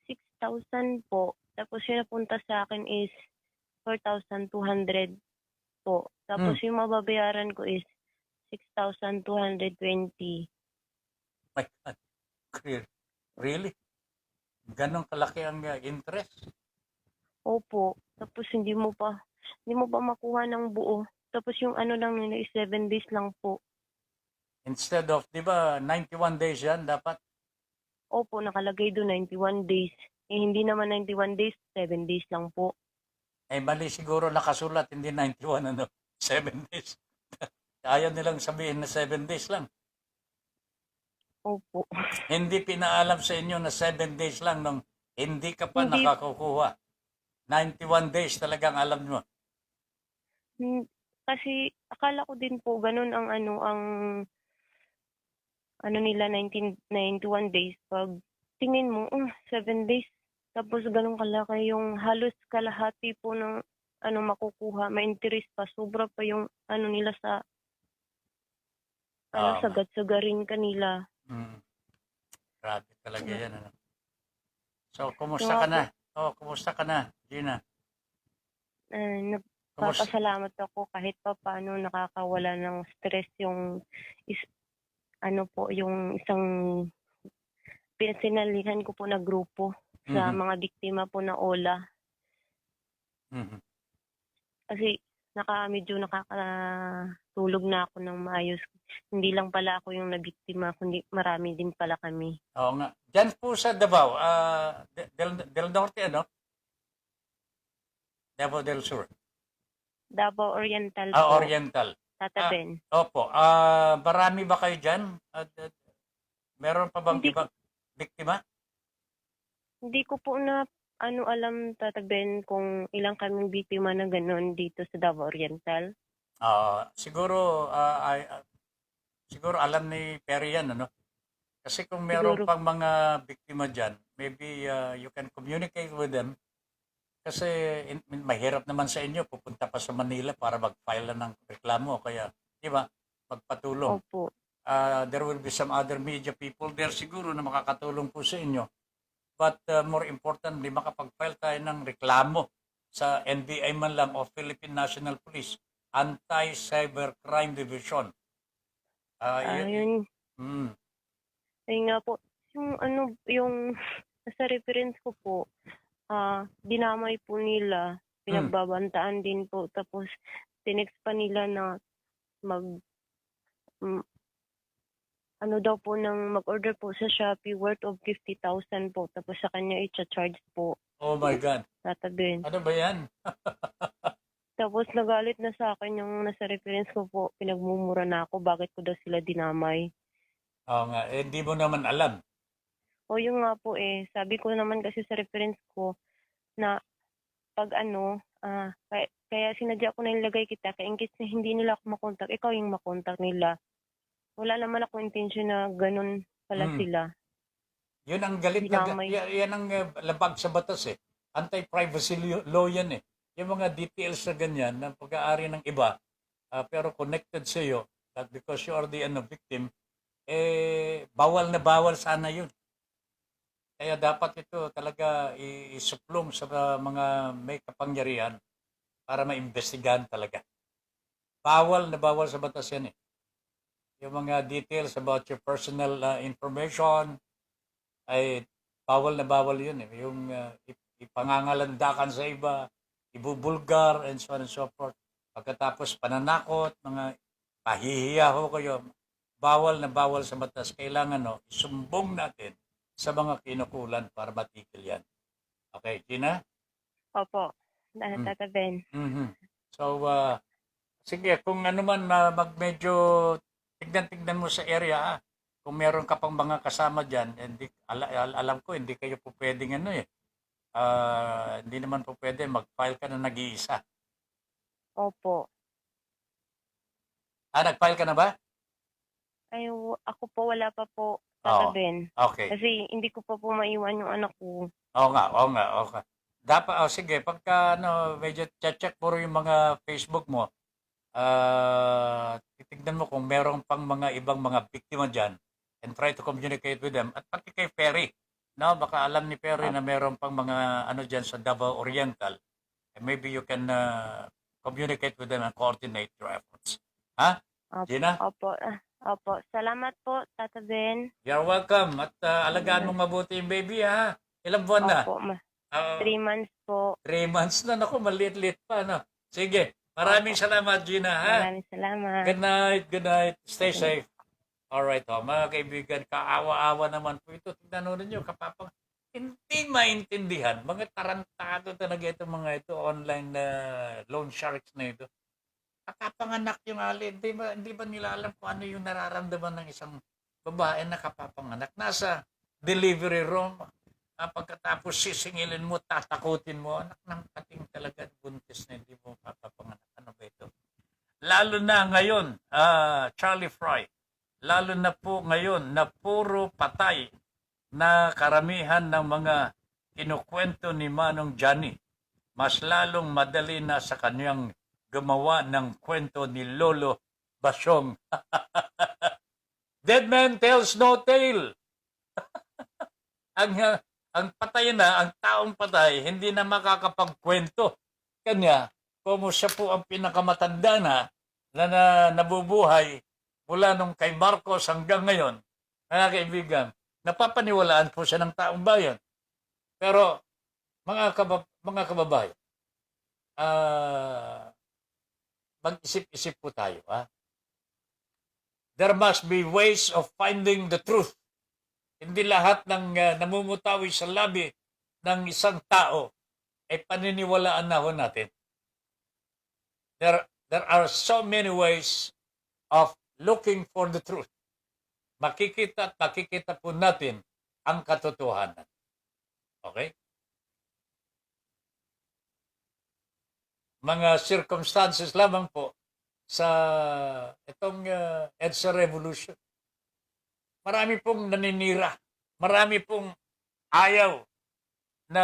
6,000 po. Tapos yung napunta sa akin is 4,200 po. Tapos yung mababayaran ko is 6,220. My God. Really? Ganon kalaki ang interest? Opo. Tapos hindi mo pa makuha ng buo. Tapos yung ano lang nila is 7 days lang po. Instead of, di ba, 91 days yan dapat? Opo, nakalagay doon 91 days. Hindi naman 91 days, 7 days lang po. Mali siguro nakasulat, hindi 91, 7 days. Ayaw nilang sabihin na 7 days lang. Opo. Hindi pinaalam sa inyo na 7 days lang nung hindi ka pa Hindi. nakakukuha. 91 days talagang alam mo. Kasi akala ko din po ganun ang nila 91 days. Pag tingin mo, 7 days. Tapos ganun kalaki yung halos kalahati po ng makukuha. May interest pa. Sobra pa yung nila sa sagad-sagarin kanila. Grabe talaga yan. So, kumusta ka na? Kumusta ka na, Gina? Nagpapasalamat ako kahit pa paano nakakawala ng stress yung yung isang pinasinalihan ko po na grupo sa mga biktima po na OLA. Mhm. Kasi medyo nakakatulog na ako ng maayos. Hindi lang pala ako yung nabiktima, kundi marami din pala kami. Oo nga. Diyan po sa Davao, Del Norte, ano? Davao del Sur. Davao Oriental po, Oriental. Tata Ben. Opo. Marami ba kayo dyan? Meron pa bang Hindi ibang biktima? Hindi ko po na alam, Tata Ben, kung ilang kaming biktima na gano'n dito sa Davao Oriental. Siguro alam ni Perry yan, ano? Kasi kung meron Siguro, pang mga biktima dyan, maybe you can communicate with them. Kasi mahirap naman sa inyo, pupunta pa sa Manila para mag-file na ng reklamo. Kaya, di ba, magpatulong. opo. There will be some other media people there siguro na makakatulong po sa inyo. But more importantly, makapag-file tayo ng reklamo sa NBI man lang o Philippine National Police, Anti-Cybercrime Division. Yun, Mm, ayun nga po. Yung sa reference ko po, dinamay po nila, pinagbabantaan din po. Tapos, tinext pa nila na mag, mm, daw po mag-order po sa Shopee worth of 50,000 po. Tapos sa kanya i-charge po, oh my God. Tata Ben. Ano ba yan? Tapos nagalit na sa akin yung nasa reference ko po, pinagmumura na ako, bakit ko daw sila dinamay. Oo nga, hindi mo naman alam. O yung nga po sabi ko naman kasi sa reference ko na pag kaya sinadya ko na ilagay kita, kaya in case na hindi nila ako makontak, ikaw yung makontak nila. Wala naman ako intention na ganun pala sila. Yun ang galit Dinamay. yan ang labag sa batas eh. Anti-privacy law yan eh. Yung mga details na ganyan ng pag-aari ng iba, pero connected sa iyo, that because you are the victim, bawal na bawal sana yun. Kaya dapat ito talaga isuplong sa mga may kapangyarihan para maimbestigahan talaga. Bawal na bawal sa batas yan eh. Yung mga details about your personal information ay bawal na bawal yun eh. Yung ipangangalandakan sa iba, ibubulgar, and so on and so forth. Pagkatapos pananakot, mga pahihiya ho kayo, bawal na bawal sa batas. Kailangan isumbong natin sa mga kinukulan para matigil yan. Okay, Gina? Opo, Tata Ben. Mm-hmm. So, sige, kung ano man, medyo tignan-tignan mo sa area, kung meron ka pang mga kasama dyan, alam ko, hindi kayo po pwedeng hindi naman po pwede mag-file ka na nag-iisa. Opo. Nag-file ka na ba? Ay, ako po wala pa po, Tata Ben. Okay. Kasi hindi ko pa po maiwan yung anak ko. Oo nga. Okay. Dapat, sige, pagka medyo check mo yung mga Facebook mo, titignan mo kung meron pang mga ibang mga biktima dyan and try to communicate with them. At pati kay Perry, baka alam ni Perry na meron pang mga dyan sa Davao Oriental. And maybe you can communicate with them and coordinate your efforts. Ha? Gina? Opo. Salamat po, Tata Ben. You're welcome. At alagaan mong mabuti yung baby, ha? Ilang buwan na? Opo, 3 months po. 3 months na. Naku, maliit-liit pa, Sige. Maraming salamat, Gina, ha? Maraming salamat. Good night. Stay safe. Alright, mga kaibigan, kaawa-awa naman po ito. Tignan ninyo, kapapang hindi maintindihan. Mga tarantado talaga itong mga ito, online na loan sharks na ito. Nakapanganak yung alin. Hindi ba nila alam kung ano yung nararamdaman ng isang babae na kapapanganak? Nasa delivery room. Pagkatapos sisingilin mo, tatakutin mo. Anak ng kating talaga, buntis na hindi mo papapanganak. Ano ba ito? Lalo na ngayon, Charlie Fry, lalo na po ngayon na puro patay na karamihan ng mga kinukwento ni Manong Johnny. Mas lalong madali na sa kanyang gumawa ng kwento ni Lolo Basyong. Dead man tells no tale. ang patay na, ang taong patay, hindi na makakapagkwento. Kanya, kung siya po ang pinakamatanda na nabubuhay mula nung kay Marcos hanggang ngayon, mga kaibigan, napapaniwalaan po siya ng taong bayan. Pero, mga kababayan, mag-isip-isip po tayo. There must be ways of finding the truth. Hindi lahat ng namumutawi sa labi ng isang tao ay paniniwalaan na ho natin. There are so many ways of looking for the truth. Makikita at makikita po natin ang katotohanan. Okay? Mga circumstances lamang po sa itong EDSA Revolution. Marami pong naninira. Marami pong ayaw na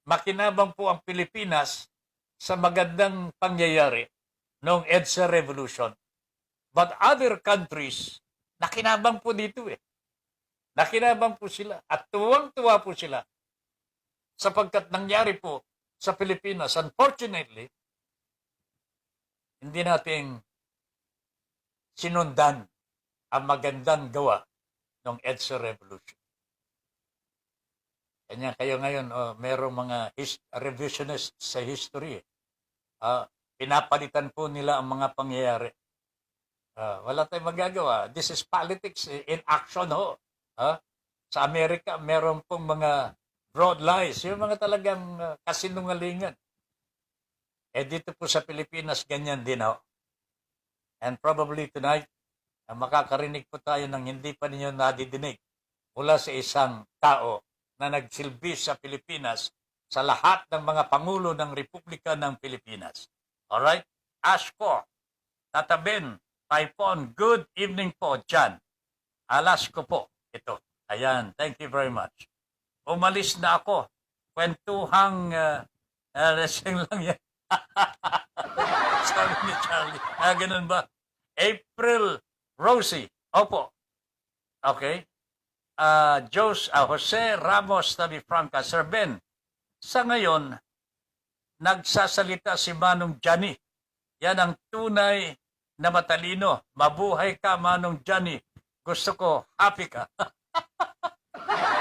makinabang po ang Pilipinas sa magandang pangyayari noong EDSA Revolution. But other countries, nakinabang po dito Nakinabang po sila at tuwang-tuwa po sila sapagkat nangyari po sa Pilipinas. Unfortunately, hindi natin sinundan ang magandang gawa ng EDSA Revolution. Kanya kayo ngayon, merong mga revisionists sa history. Pinapalitan po nila ang mga pangyayari. Wala tayong magagawa. This is politics in action ho. Sa Amerika, meron pong mga broad lies. Yung mga talagang kasinungalingan. Dito po sa Pilipinas, ganyan din ho. And probably tonight, makakarinig po tayo ng hindi pa ninyo nadidinig mula sa isang tao na nagsilbi sa Pilipinas sa lahat ng mga pangulo ng Republika ng Pilipinas. Alright? Asko, Tata Ben, Typhoon, good evening po dyan. Alas ko po ito. Ayan, thank you very much. Umalis na ako. Kwentuhang lasing lang yan. Sabi ni Charlie. Ganun ba? April Rosie. Opo. Okay. Jose Ramos Tabi Franca. Sir Ben, sa ngayon, nagsasalita si Manong Johnny. Yan ang tunay na matalino. Mabuhay ka, Manong Johnny. Gusto ko, happy ka.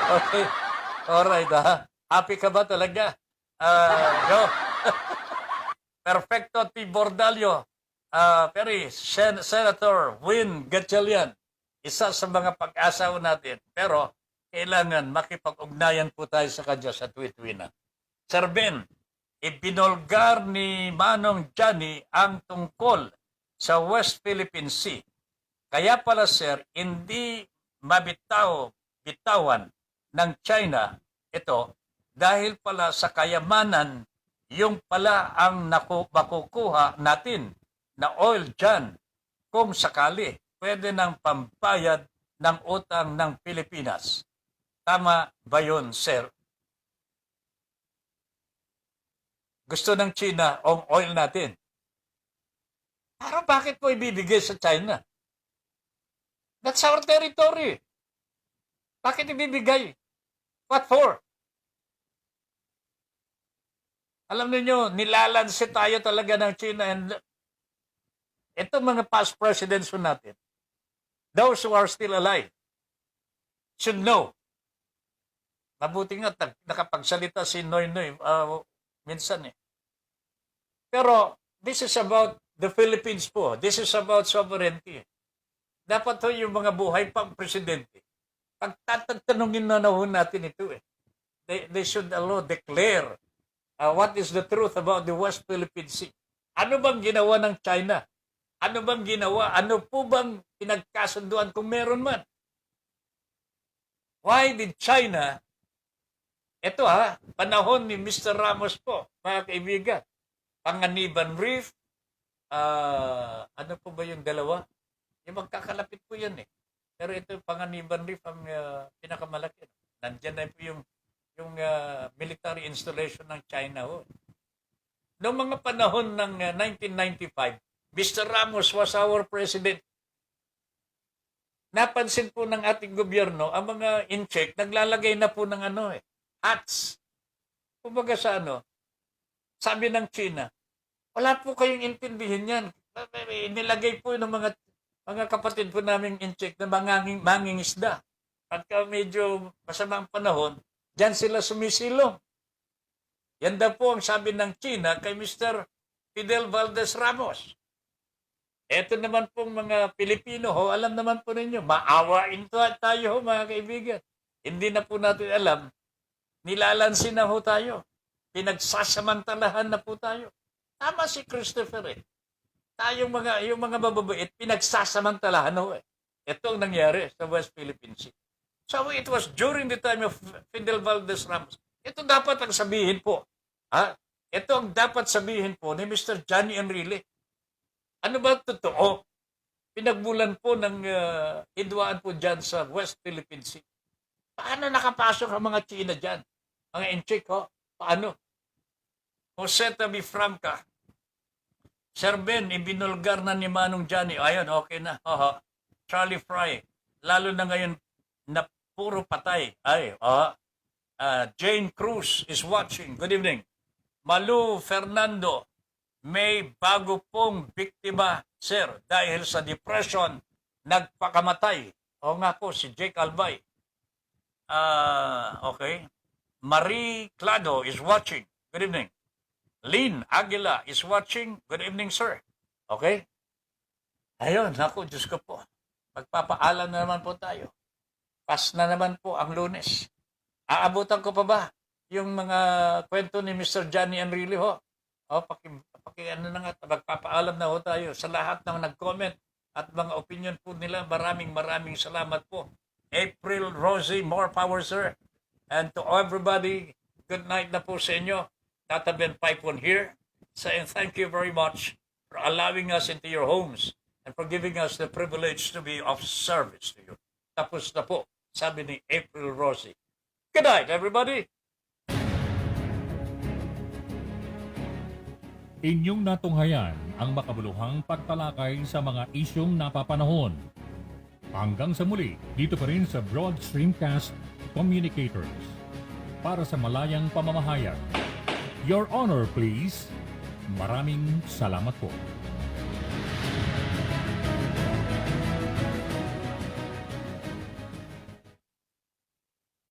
Okay. Alright, happy ka ba talaga? Go. Perfecto T. Bordalio. Pero Senator Win Gatchalian, isa sa mga pag-asa natin. Pero kailangan makipag-ugnayan po tayo sa kanya sa tweet-wina. Sir Ben, ibinulgar ni Manong Johnny ang tungkol sa West Philippine Sea. Kaya pala sir, hindi bitawan ng China ito dahil pala sa kayamanan yung pala ang makukuha natin na oil dyan kung sakali pwede ng pambayad ng utang ng Pilipinas. Tama ba yun, sir? Gusto ng China ang oil natin. Pero bakit po ibibigay sa China? That's our territory. Bakit ibibigay? What for? Alam niyo, nilalansi tayo talaga ng China and ito mga past presidents natin, those who are still alive, should know. Mabuti nga, nakapagsalita si Noy Noy minsan Pero this is about the Philippines po. This is about sovereignty. Dapat ho yung mga buhay pang presidente. Pagtatanungin na natin ito They should declare what is the truth about the West Philippine Sea. Ano bang ginawa ng China? Ano bang ginawa? Ano po bang pinagkasunduan kung meron man? Why did China, ito panahon ni Mr. Ramos po, mga kaibigan, Panganiban Reef, ano po ba yung dalawa? Yung magkakalapit po yan Pero ito, Panganiban Reef ang pinakamalaki. Nandyan na po yung military installation ng China. Noong mga panahon ng 1995, Mr. Ramos was our president. Napansin po ng ating gobyerno, ang mga in-check, naglalagay na po ng hats. Kumbaga sa sabi ng China, wala po kayong intindihin yan. Nilagay po ng mga kapatid po namin in-check na manging isda. Pagka medyo masamang panahon, diyan sila sumisilong. Yan daw po ang sabi ng China kay Mr. Fidel Valdez Ramos. Eto naman pong mga Pilipino ho, alam naman po ninyo, maawain tayo ho mga kaibigan. Hindi na po natin alam, nilalansin na ho tayo. Pinagsasamantalahan na po tayo. Tama si Christopher eh. Yung mga mababait, pinagsasamantalahan ho eh. Ito ang nangyari sa West Philippine Sea. So it was during the time of Fidel Valdez Ramos. Ito dapat ang sabihin po. Ha? Ito ang dapat sabihin po ni Mr. Johnny Enrile. Ano ba totoo? Pinagmulan po ng hidwaan po dyan sa West Philippine Sea. Paano nakapasok ang mga China dyan? Mga inchik ho? Paano? Jose Tabi Franca. Sir Ben, ibinulgar na ni Manong Johnny. Ayun, okay na. Charlie Fry. Lalo na ngayon na puro patay. Jane Cruz is watching. Good evening. Malu Fernando. May bago pong biktima, sir, dahil sa depression, nagpakamatay. O nga po, si Jake Albay. Okay. Marie Clado is watching. Good evening. Lynn Aguila is watching. Good evening, sir. Okay? Ayun, ako, Diyos ko po. Magpapaalam na naman po tayo. Pas na naman po ang Lunes. Aabutan ko pa ba yung mga kwento ni Mr. Johnny Enrile ho? Ano na nga, magpapaalam na ho tayo sa lahat ng nag-comment at mga opinion po nila. Maraming salamat po. April Rosie, more power, sir. And to everybody, good night na po sa inyo. Tata Ben Pipon here, saying thank you very much for allowing us into your homes and for giving us the privilege to be of service to you. Tapos na po, sabi ni April Rosie. Good night, everybody! Inyong natunghayan ang makabuluhang pagtalakay sa mga isyong napapanahon. Hanggang sa muli, dito pa rin sa Broad Streamcast Communicators. Para sa malayang pamamahayag. Your Honor, please. Maraming salamat po.